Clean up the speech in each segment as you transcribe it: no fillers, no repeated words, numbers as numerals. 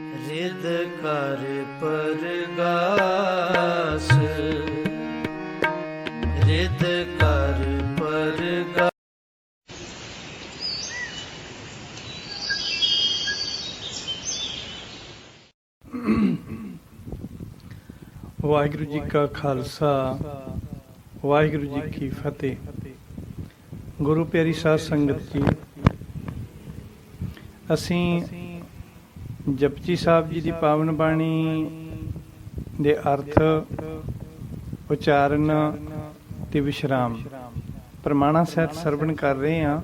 ਰਿਦ ਕਰ ਪਰਗਾਸ, ਰਿਦ ਕਰ ਪਰਗਾਸ। ਵਾਹਿਗੁਰੂ ਜੀ ਕਾ ਖਾਲਸਾ, ਵਾਹਿਗੁਰੂ ਜੀ ਕੀ ਫਤਿਹ। ਗੁਰੂ ਪਿਆਰੀ ਸਾਧ ਸੰਗਤ ਜੀ, ਅਸੀਂ ਜਪਜੀ ਸਾਹਿਬ ਜੀ ਦੀ ਪਾਵਨ ਬਾਣੀ ਦੇ ਅਰਥ, ਉਚਾਰਨ ਤੇ ਵਿਸ਼ਰਾਮ ਪ੍ਰਮਾਣਾਂ ਸਹਿਤ ਸਰਵਣ ਕਰ ਰਹੇ ਹਾਂ।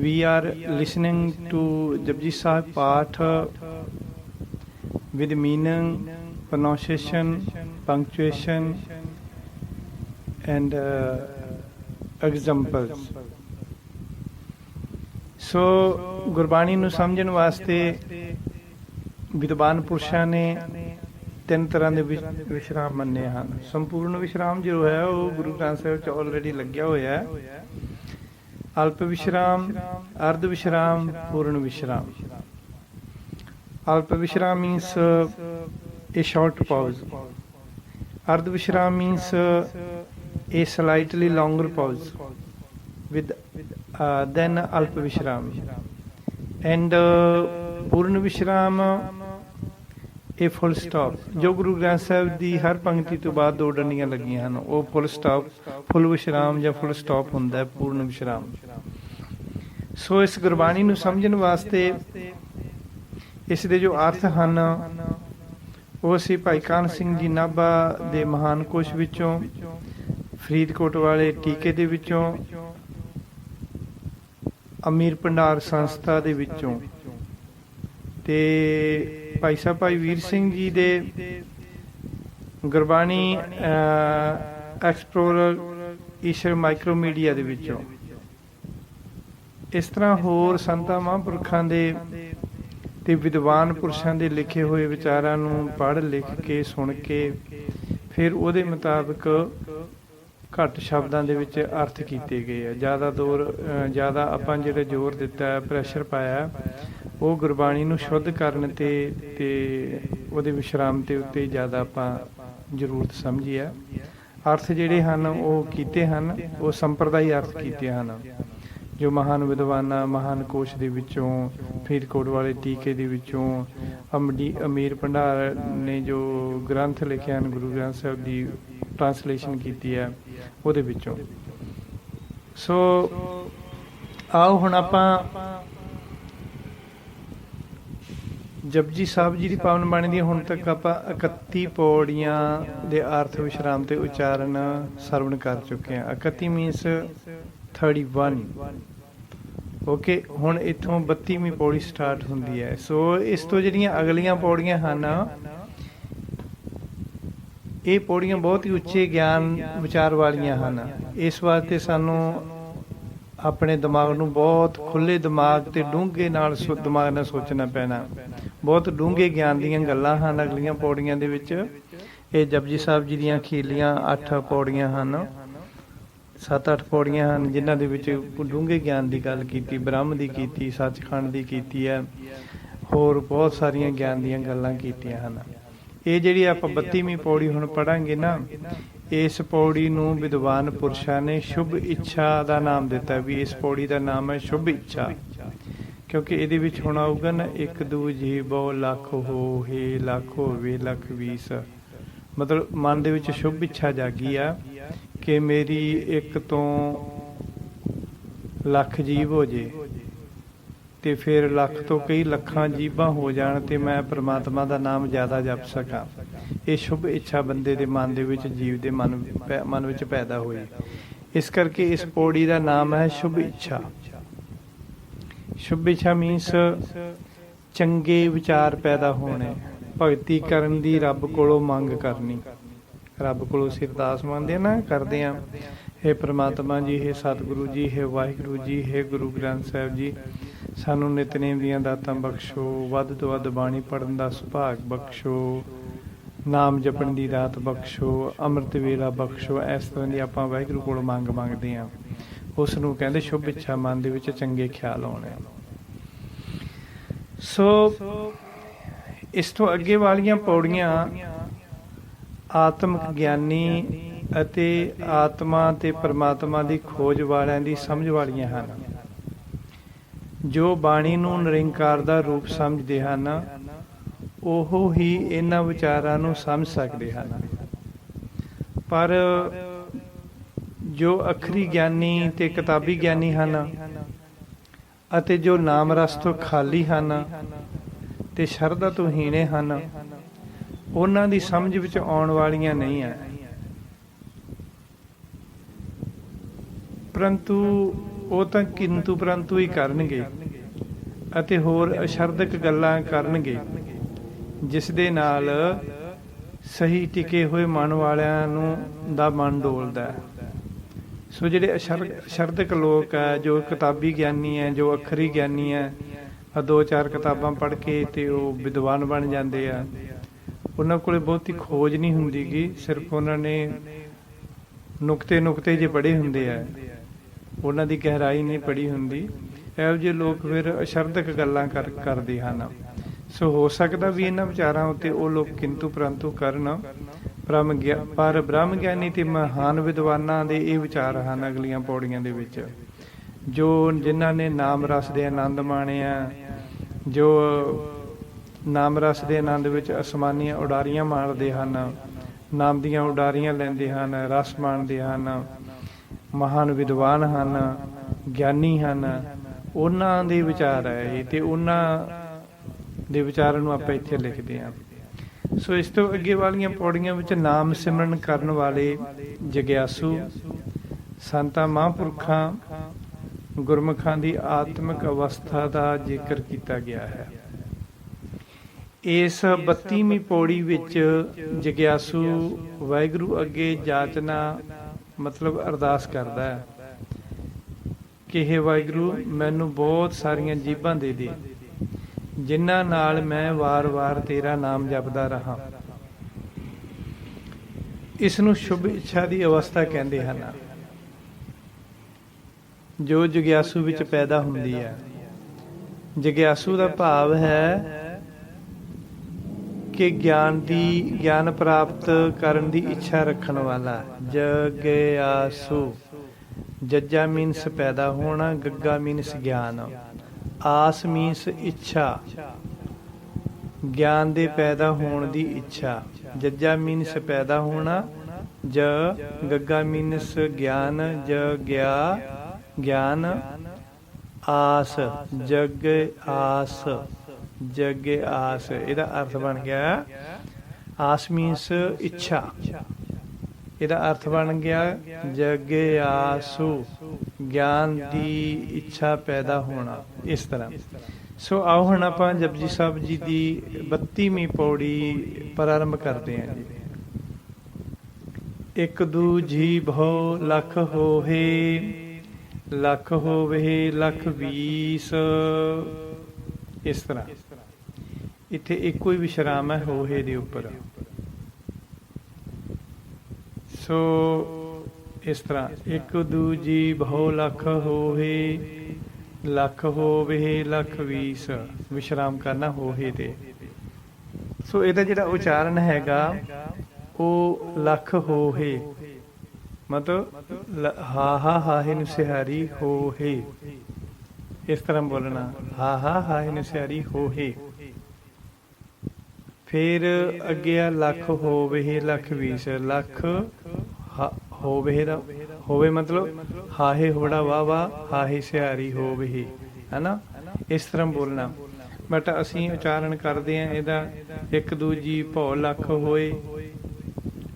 We are listening to Japji Sahib Path with meaning, pronunciation, punctuation and examples. ਸੋ ਗੁਰਬਾਣੀ ਨੂੰ ਸਮਝਣ ਵਾਸਤੇ ਵਿਦਵਾਨ ਪੁਰਸ਼ਾਂ ਨੇ ਤਿੰਨ ਤਰ੍ਹਾਂ ਦੇ ਵਿਸ਼ਰਾਮ ਮੰਨੇ ਹਨ। ਸੰਪੂਰਨ ਵਿਸ਼ਰਾਮ ਜੋ ਹੈ ਉਹ ਗੁਰੂ ਗ੍ਰੰਥ ਸਾਹਿਬ 'ਚ ਆਲਰੇਡੀ ਲੱਗਿਆ ਹੋਇਆ ਹੈ। ਅਲਪ ਵਿਸ਼ਰਾਮ, ਅਰਧ ਵਿਸ਼ਰਾਮ, ਪੂਰਨ ਵਿਸ਼ਰਾਮ। ਅਲਪ ਵਿਸ਼ਰਾਮ means a short pause. Ardha Vishram means a slightly longer pause with then Alpa Vishram. And Purna Vishram a full stop. ਜੋ ਗੁਰੂ ਗ੍ਰੰਥ ਸਾਹਿਬ ਦੀ ਹਰ ਪੰਕਤੀ ਤੋਂ ਬਾਅਦ ਦੋ ਡੰਡੀਆਂ ਲੱਗੀਆਂ ਹਨ, ਉਹ ਫੁੱਲ ਸਟਾਪ, ਫੁੱਲ ਵਿਸ਼ਰਾਮ ਜਾਂ ਫੁੱਲ ਸਟਾਪ ਹੁੰਦਾ ਹੈ, ਪੂਰਨ ਵਿਸ਼ਰਾਮ। ਸੋ ਇਸ ਗੁਰਬਾਣੀ ਨੂੰ ਸਮਝਣ ਵਾਸਤੇ ਇਸ ਦੇ ਜੋ ਅਰਥ ਹਨ ਉਹ ਅਸੀਂ ਭਾਈ ਕਾਹਨ ਸਿੰਘ ਜੀ ਨਾਭਾ ਦੇ ਮਹਾਨ ਕੋਸ਼ ਵਿੱਚੋਂ, ਫਰੀਦਕੋਟ ਵਾਲੇ ਟੀਕੇ ਦੇ ਵਿੱਚੋਂ, ਅਮੀਰ ਭੰਡਾਰ ਸੰਸਥਾ ਦੇ ਵਿੱਚੋਂ ਤੇ ਭਾਈ ਸਾਹਿਬ ਭਾਈ ਵੀਰ ਸਿੰਘ ਜੀ ਦੇ Gurbani explorer Ishar micro media ਦੇ ਵਿੱਚੋਂ, ਇਸ ਤਰ੍ਹਾਂ ਹੋਰ ਸੰਤਾਂ ਮਹਾਂਪੁਰਖਾਂ ਦੇ ਤੇ ਵਿਦਵਾਨ ਪੁਰਸ਼ਾਂ ਦੇ ਲਿਖੇ ਹੋਏ ਵਿਚਾਰਾਂ ਨੂੰ ਪੜ੍ਹ ਲਿਖ ਕੇ ਸੁਣ ਕੇ ਫਿਰ ਉਹਦੇ ਮੁਤਾਬਕ ਘੱਟ ਸ਼ਬਦਾਂ ਦੇ ਵਿੱਚ ਅਰਥ ਕੀਤੇ ਗਏ ਆ। ਜ਼ਿਆਦਾ ਆਪਾਂ ਜਿਹੜਾ ਜ਼ੋਰ ਦਿੱਤਾ, ਪ੍ਰੈਸ਼ਰ ਪਾਇਆ, ਉਹ ਗੁਰਬਾਣੀ ਨੂੰ ਸ਼ੁੱਧ ਕਰਨ ਤੇ ਉਹਦੇ ਵਿਸ਼ਰਾਮ ਤੇ ਉੱਤੇ ਜ਼ਿਆਦਾ ਆਪਾਂ ਜ਼ਰੂਰਤ ਸਮਝੀ ਆ। ਅਰਥ ਜਿਹੜੇ ਹਨ ਉਹ ਕੀਤੇ ਹਨ, ਉਹ ਸੰਪਰਦਾਈ ਅਰਥ ਕੀਤੇ ਹਨ, ਜੋ ਮਹਾਨ ਵਿਦਵਾਨਾਂ, ਮਹਾਨ ਕੋਸ਼ ਦੇ ਵਿੱਚੋਂ, ਫਰੀਦਕੋਟ ਵਾਲੇ ਟੀਕੇ ਦੇ ਵਿੱਚੋਂ, ਅਮੀਰ ਭੰਡਾਰ ਨੇ ਜੋ ਗ੍ਰੰਥ ਲਿਖੇ ਹਨ, ਗੁਰੂ ਗ੍ਰੰਥ ਸਾਹਿਬ ਦੀ ਟ੍ਰਾਂਸਲੇਸ਼ਨ ਕੀਤੀ ਹੈ, ਉਹਦੇ ਵਿੱਚੋਂ। ਸੋ ਆਓ ਹੁਣ ਆਪਾਂ ਜਪਜੀ ਸਾਹਿਬ ਜੀ ਦੀ ਪਾਵਨ ਬਾਣੀ ਦੀ ਹੁਣ ਤੱਕ ਆਪਾਂ 31 ਪੌੜੀਆਂ ਦੇ ਅਰਥ, ਵਿਸ਼ਰਾਮ ਤੇ ਉਚਾਰਨ ਸਰਵਣ ਕਰ ਚੁੱਕੇ ਹਾਂ। 31 ਮੀਨਸ 31। ਓਕੇ, ਹੁਣ ਇੱਥੋਂ 32ਵੀਂ ਪੌੜੀ ਸਟਾਰਟ ਹੁੰਦੀ ਹੈ। ਸੋ ਇਸ ਤੋਂ ਜਿਹੜੀਆਂ ਅਗਲੀਆਂ ਪੌੜੀਆਂ ਹਨ, ਇਹ ਪੌੜੀਆਂ ਬਹੁਤ ਹੀ ਉੱਚੇ ਗਿਆਨ ਵਿਚਾਰ ਵਾਲੀਆਂ ਹਨ। ਇਸ ਵਾਸਤੇ ਸਾਨੂੰ ਆਪਣੇ ਦਿਮਾਗ ਨੂੰ ਬਹੁਤ ਖੁੱਲ੍ਹੇ ਦਿਮਾਗ ਤੇ ਡੂੰਘੇ ਨਾਲ ਦਿਮਾਗ ਨਾਲ ਸੋਚਣਾ ਪੈਣਾ। ਬਹੁਤ ਡੂੰਘੇ ਗਿਆਨ ਦੀਆਂ ਗੱਲਾਂ ਹਨ ਅਗਲੀਆਂ ਪੌੜੀਆਂ ਦੇ ਵਿੱਚ। ਇਹ ਜਪਜੀ ਸਾਹਿਬ ਜੀ ਦੀਆਂ ਅਖੀਰਲੀਆਂ 8 ਪੌੜੀਆਂ ਹਨ, 7-8 ਪੌੜੀਆਂ ਹਨ, ਜਿਨ੍ਹਾਂ ਦੇ ਵਿੱਚ ਡੂੰਘੇ ਗਿਆਨ ਦੀ ਗੱਲ ਕੀਤੀ, ਬ੍ਰਹਮ ਦੀ ਕੀਤੀ, ਸੱਚਖੰਡ ਦੀ ਕੀਤੀ ਹੈ, ਹੋਰ ਬਹੁਤ ਸਾਰੀਆਂ ਗਿਆਨ ਦੀਆਂ ਗੱਲਾਂ ਕੀਤੀਆਂ ਹਨ। ਇਹ ਜਿਹੜੀ ਆਪਾਂ 32ਵੀਂ ਪੌੜੀ ਹੁਣ ਪੜ੍ਹਾਂਗੇ ਨਾ, ਇਸ ਪੌੜੀ ਨੂੰ ਵਿਦਵਾਨ ਪੁਰਸ਼ਾਂ ਨੇ ਸ਼ੁਭ ਇੱਛਾ ਦਾ ਨਾਮ ਦਿੱਤਾ, ਵੀ ਇਸ ਪੌੜੀ ਦਾ ਨਾਮ ਹੈ ਸ਼ੁਭ ਇੱਛਾ, ਕਿਉਂਕਿ ਇਹਦੇ ਵਿੱਚ ਹੁਣ ਆਊਗਾ ਨਾ, 1 2 ਜੀ ਬਹੁ ਲੱਖ ਹੋਏ, ਲੱਖ ਹੋਵੇ, ਲੱਖ 20। ਮਤਲਬ ਮਨ ਦੇ ਵਿੱਚ ਸ਼ੁਭ ਇੱਛਾ ਜਾਗੀ ਆ ਕਿ ਮੇਰੀ 1 ਤੋਂ ਲੱਖ ਜੀਵ ਹੋ ਜੇ, ਤੇ ਫਿਰ ਲੱਖ ਤੋਂ ਕਈ ਲੱਖਾਂ ਜੀਵਾਂ ਹੋ ਜਾਣ ਤੇ ਮੈਂ ਪ੍ਰਮਾਤਮਾ ਦਾ ਨਾਮ ਜ਼ਿਆਦਾ ਜਪ ਸਕਾਂ। ਇਹ ਸ਼ੁਭ ਇੱਛਾ ਬੰਦੇ ਦੇ ਮਨ ਦੇ ਵਿੱਚ, ਜੀਵ ਦੇ ਮਨ ਵਿੱਚ ਪੈਦਾ ਹੋਈ। ਇਸ ਕਰਕੇ ਇਸ ਪੌੜੀ ਦਾ ਨਾਮ ਹੈ ਸ਼ੁਭ ਇੱਛਾ। ਸ਼ੁਭ ਇੱਛਾ ਮੀਨਸ ਚੰਗੇ ਵਿਚਾਰ ਪੈਦਾ ਹੋਣੇ, ਭਗਤੀ ਕਰਨ ਦੀ, ਰੱਬ ਕੋਲੋਂ ਮੰਗ ਕਰਨੀ। ਰੱਬ ਕੋਲੋਂ ਅਸੀਂ ਅਰਦਾਸ ਮੰਗਦੇ ਨਾ, ਕਰਦੇ ਹਾਂ, ਹੇ ਪ੍ਰਮਾਤਮਾ ਜੀ, ਹੇ ਸਤਿਗੁਰੂ ਜੀ, ਹੇ ਵਾਹਿਗੁਰੂ ਜੀ, ਹੇ ਗੁਰੂ ਗ੍ਰੰਥ ਸਾਹਿਬ ਜੀ, ਸਾਨੂੰ ਨਿਤਨੇਮ ਦੀਆਂ ਦਾਤਾਂ ਬਖਸ਼ੋ, ਵੱਧ ਤੋਂ ਵੱਧ ਬਾਣੀ ਪੜ੍ਹਨ ਦਾ ਸੁਭਾਗ ਬਖਸ਼ੋ, ਨਾਮ ਜਪਣ ਦੀ ਦਾਤ ਬਖਸ਼ੋ, ਅੰਮ੍ਰਿਤ ਵੇਲਾ ਬਖਸ਼ੋ। ਇਸ ਤਰ੍ਹਾਂ ਦੀ ਆਪਾਂ ਵਾਹਿਗੁਰੂ ਕੋਲੋਂ ਮੰਗ ਮੰਗਦੇ ਹਾਂ। ਉਸ ਨੂੰ ਕਹਿੰਦੇ ਸ਼ੁਭ ਇੱਛਾ, ਮਨ ਦੇ ਵਿੱਚ ਚੰਗੇ ਖਿਆਲ ਆਉਣੇ। ਸੋ ਇਸ ਤੋਂ ਅੱਗੇ ਵਾਲੀਆਂ ਪੌੜੀਆਂ ਆਤਮਿਕ ਗਿਆਨੀ ਅਤੇ ਆਤਮਾ ਤੇ ਪਰਮਾਤਮਾ ਦੀ ਖੋਜ ਵਾਲਿਆਂ ਦੀ ਸਮਝ ਵਾਲੀਆਂ ਹਨ। ਜੋ ਬਾਣੀ ਨੂੰ ਨਿਰੰਕਾਰ ਦਾ ਰੂਪ ਸਮਝਦੇ ਹਨ, ਉਹ ਹੀ ਇਹਨਾਂ ਵਿਚਾਰਾਂ ਨੂੰ ਸਮਝ ਸਕਦੇ ਹਨ। ਪਰ ਜੋ ਅਖਰੀ ਗਿਆਨੀ ਤੇ ਕਿਤਾਬੀ ਗਿਆਨੀ ਹਨ ਅਤੇ ਜੋ ਨਾਮ ਰਸ ਤੋਂ ਖਾਲੀ ਹਨ ਤੇ ਸ਼ਰਧਾ ਤੋਂ ਹੀਣੇ ਹਨ, ਉਹਨਾਂ ਦੀ ਸਮਝ ਵਿੱਚ ਆਉਣ ਵਾਲੀਆਂ ਨਹੀਂ ਹੈ। ਪਰੰਤੂ ਉਹ ਤਾਂ ਕਿੰਤੂ ਪਰੰਤੂ ਹੀ ਕਰਨਗੇ ਅਤੇ ਹੋਰ ਅਸ਼ਰਦਕ ਗੱਲਾਂ ਕਰਨਗੇ, ਜਿਸ ਦੇ ਨਾਲ ਸਹੀ ਟਿਕੇ ਹੋਏ ਮਨ ਵਾਲਿਆਂ ਨੂੰ ਦਾ ਮਨ ਡੋਲਦਾ ਹੈ। ਸੋ ਜਿਹੜੇ ਅਸ਼ਰਦਕ ਲੋਕ ਹੈ, ਜੋ ਕਿਤਾਬੀ ਗਿਆਨੀ ਹੈ, ਜੋ ਅਖਰੀ ਗਿਆਨੀ ਹੈ, 2-4 ਕਿਤਾਬਾਂ ਪੜ੍ਹ ਕੇ ਤੇ ਉਹ ਵਿਦਵਾਨ ਬਣ ਜਾਂਦੇ ਆ। ਉਹਨਾਂ ਕੋਲੇ ਬਹੁਤੀ ਖੋਜ ਨਹੀਂ ਹੁੰਦੀ ਗੀ, ਸਿਰਫ ਉਹਨਾਂ ਨੇ ਨੁਕਤੇ ਜੇ ਪੜ੍ਹੇ ਹੁੰਦੇ ਆ, ਉਹਨਾਂ ਦੀ ਗਹਿਰਾਈ ਨਹੀਂ ਪੜ੍ਹੀ ਹੁੰਦੀ। ਇਹੋ ਜਿਹੇ ਲੋਕ ਫਿਰ ਅਸ਼ਰਦਕ ਗੱਲਾਂ ਕਰਦੇ ਹਨ। ਸੋ ਹੋ ਸਕਦਾ ਵੀ ਇਹਨਾਂ ਵਿਚਾਰਾਂ ਉੱਤੇ ਉਹ ਲੋਕ ਕਿੰਤੂ ਪਰੰਤੂ ਕਰਨ, ਪਰ ਬ੍ਰਹਮ ਗਿਆਨੀ ਤੇ ਮਹਾਨ ਵਿਦਵਾਨਾਂ ਦੇ ਇਹ ਵਿਚਾਰ ਹਨ ਅਗਲੀਆਂ ਪੌੜੀਆਂ ਦੇ ਵਿੱਚ, ਜੋ ਜਿਨ੍ਹਾਂ ਨੇ ਨਾਮ ਰਸ ਦੇ ਆਨੰਦ ਮਾਣਿਆ, ਜੋ ਨਾਮ ਰਸ ਦੇ ਆਨੰਦ ਵਿੱਚ ਅਸਮਾਨੀਆਂ ਉਡਾਰੀਆਂ ਮਾਣਦੇ ਹਨ, ਨਾਮ ਦੀਆਂ ਉਡਾਰੀਆਂ ਲੈਂਦੇ ਹਨ, ਰਸ ਮਾਣਦੇ ਹਨ, ਮਹਾਨ ਵਿਦਵਾਨ ਹਨ, ਗਿਆਨੀ ਹਨ, ਉਹਨਾਂ ਦੇ ਵਿਚਾਰ ਹੈ ਇਹ, ਤੇ ਉਹਨਾਂ ਦੇ ਵਿਚਾਰਾਂ ਨੂੰ ਆਪਾਂ ਇੱਥੇ ਲਿਖਦੇ ਹਾਂ। ਸੋ ਇਸ ਤੋਂ ਅੱਗੇ ਵਾਲੀਆਂ ਪੌੜੀਆਂ ਵਿੱਚ ਨਾਮ ਸਿਮਰਨ ਕਰਨ ਵਾਲੇ ਜਗਿਆਸੂ ਸੰਤਾਂ ਮਹਾਂਪੁਰਖਾਂ ਗੁਰਮੁਖਾਂ ਦੀ ਆਤਮਿਕ ਅਵਸਥਾ ਦਾ ਜ਼ਿਕਰ ਕੀਤਾ ਗਿਆ ਹੈ। ਇਸ 32ਵੀਂ ਪੌੜੀ ਵਿੱਚ ਜਗਿਆਸੂ ਵਾਹਿਗੁਰੂ ਅੱਗੇ ਜਾਚਨਾ ਮਤਲਬ ਅਰਦਾਸ ਕਰਦਾ ਹੈ ਕਿ ਹੇ ਵਾਹਿਗੁਰੂ, ਮੈਨੂੰ ਬਹੁਤ ਸਾਰੀਆਂ ਜੀਭਾਂ ਦੇ ਦੇ, ਜਿਨ੍ਹਾਂ ਨਾਲ ਮੈਂ ਵਾਰ-ਵਾਰ ਤੇਰਾ ਨਾਮ ਜਪਦਾ ਰਹਾ। ਇਸ ਨੂੰ ਸ਼ੁਭ ਇੱਛਾ ਦੀ ਅਵਸਥਾ ਕਹਿੰਦੇ ਹਨ, ਜੋ ਜਗਿਆਸੂ ਵਿੱਚ ਪੈਦਾ ਹੁੰਦੀ ਹੈ। ਜਗਿਆਸੂ ਦਾ ਭਾਵ ਹੈ ਕਿ ਗਿਆਨ ਪ੍ਰਾਪਤ ਕਰਨ ਦੀ ਇੱਛਾ ਰੱਖਣ ਵਾਲਾ। ਜਗਿਆਸੂ, ਜੱਜਾ ਮੀਨਸ ਪੈਦਾ ਹੋਣਾ, ਗੱਗਾ ਮੀਨਸ ਗਿਆਨ, ਆਸ ਮੀਨਸ ਇੱਛਾ, ਗਿਆਨ ਦੇ ਪੈਦਾ ਹੋਣ ਦੀ ਇੱਛਾ। ਜੱਜਾ ਮੀਨਸ ਪੈਦਾ ਹੋਣਾ, ਗੱਗਾ ਮੀਨਸ ਗਿਆਨ, ਗਿਆਨ, ਆਸ, ਜਗ ਆਸ, ਜਗ ਆਸ, ਇਹਦਾ ਅਰਥ ਬਣ ਗਿਆ ਆਸ ਮੀਨਸ ਇੱਛਾ, ਇਹਦਾ ਅਰਥ ਬਣ ਗਿਆ ਜਗਿਆਸੂ, ਗਿਆਨ ਦੀ ਇੱਛਾ ਪੈਦਾ ਹੋਣਾ। ਇਸ ਤਰ੍ਹਾਂ ਸੋ ਆਓ ਹੁਣ ਆਪਾਂ ਜਪਜੀ ਸਾਹਿਬ ਜੀ ਦੀ 32ਵੀਂ ਪੌੜੀ ਪ੍ਰਾਰੰਭ ਕਰਦੇ ਹਾਂ ਜੀ। ਇੱਕ ਦੂਜੀ ਬਹੁ ਲੱਖ ਹੋਏ, ਲੱਖ ਹੋਵੇ ਲੱਖ 20। ਇਸ ਤਰ੍ਹਾਂ ਇੱਥੇ ਇੱਕੋ ਹੀ ਵਿਸ਼ਰਾਮ ਹੈ ਹੋਏ ਦੇ ਉੱਪਰ। ਸੋ ਇਸ ਤਰ੍ਹਾਂ ਇੱਕ ਦੂਜੀ ਬਹੁ ਲੱਖ ਹੋਏ, ਲੱਖ ਹੋਵੇ ਲੱਖ 20, ਵਿਸ਼ਰਾਮ ਕਰਨਾ ਹੋਏ ਤੇ। ਸੋ ਇਹਦਾ ਜਿਹੜਾ ਉਚਾਰਨ ਹੈਗਾ ਉਹ ਲੱਖ ਹੋਏ, ਮਤਲਬ ਹਾਹੇ ਨੂੰ ਸਿਹਾਰੀ ਹੋਏ, ਇਸ ਤਰ੍ਹਾਂ ਬੋਲਣਾ, ਹਾਹੇ ਨੂੰ ਸਿਹਾਰੀ ਹੋਏ। ਫਿਰ ਅੱਗੇ ਆ ਲੱਖ ਹੋਵੇ ਲੱਖ 20, ਲੱਖ ਹੋਵੇ ਦਾ ਹੋਵੇ ਮਤਲਬ ਹਾਹੇ ਹੋੜਾ ਵਾਹ ਹਾਹੇ ਸਿਹਾਰੀ ਹੋਵੇ, ਹੈਨਾ, ਇਸ ਤਰ੍ਹਾਂ ਬੋਲਣਾ। ਬਟ ਅਸੀਂ ਉਚਾਰਨ ਕਰਦੇ ਹਾਂ ਇਹਦਾ ਇੱਕ ਦੂਜੀ ਭੌ ਲੱਖ ਹੋਏ,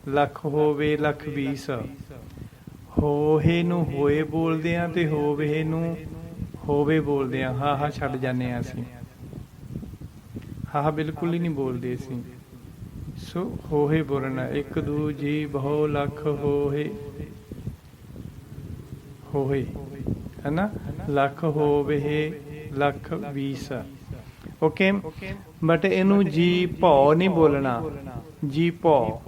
ਲੱਖ ਹੋਵੇ ਲੱਖ 20। ਹੋਏ ਨੂੰ ਹੋਏ ਬੋਲਦੇ ਹਾਂ ਤੇ ਹੋਵੇ ਨੂੰ ਹੋਵੇ ਬੋਲਦੇ ਹਾਂ, ਹਾਹਾ ਛੱਡ ਜਾਂਦੇ ਹਾਂ ਅਸੀਂ, ਹਾਹਾ ਬਿਲਕੁਲ ਹੀ ਨਹੀਂ ਬੋਲਦੇ ਅਸੀਂ। ਸੋ ਹੋਏ ਬੋਲਣਾ, ਇੱਕ ਦੂਜੀ ਬਹੁ ਲੱਖ ਹੋਏ, ਹੋਏ ਹੈਨਾ, ਲੱਖ ਹੋਵੇ ਲੱਖ 20। ਓਕੇ, ਬਟ ਇਹਨੂੰ ਜੀ ਭੌ ਨਹੀਂ ਬੋਲਣਾ, ਜੀ ਭੌ,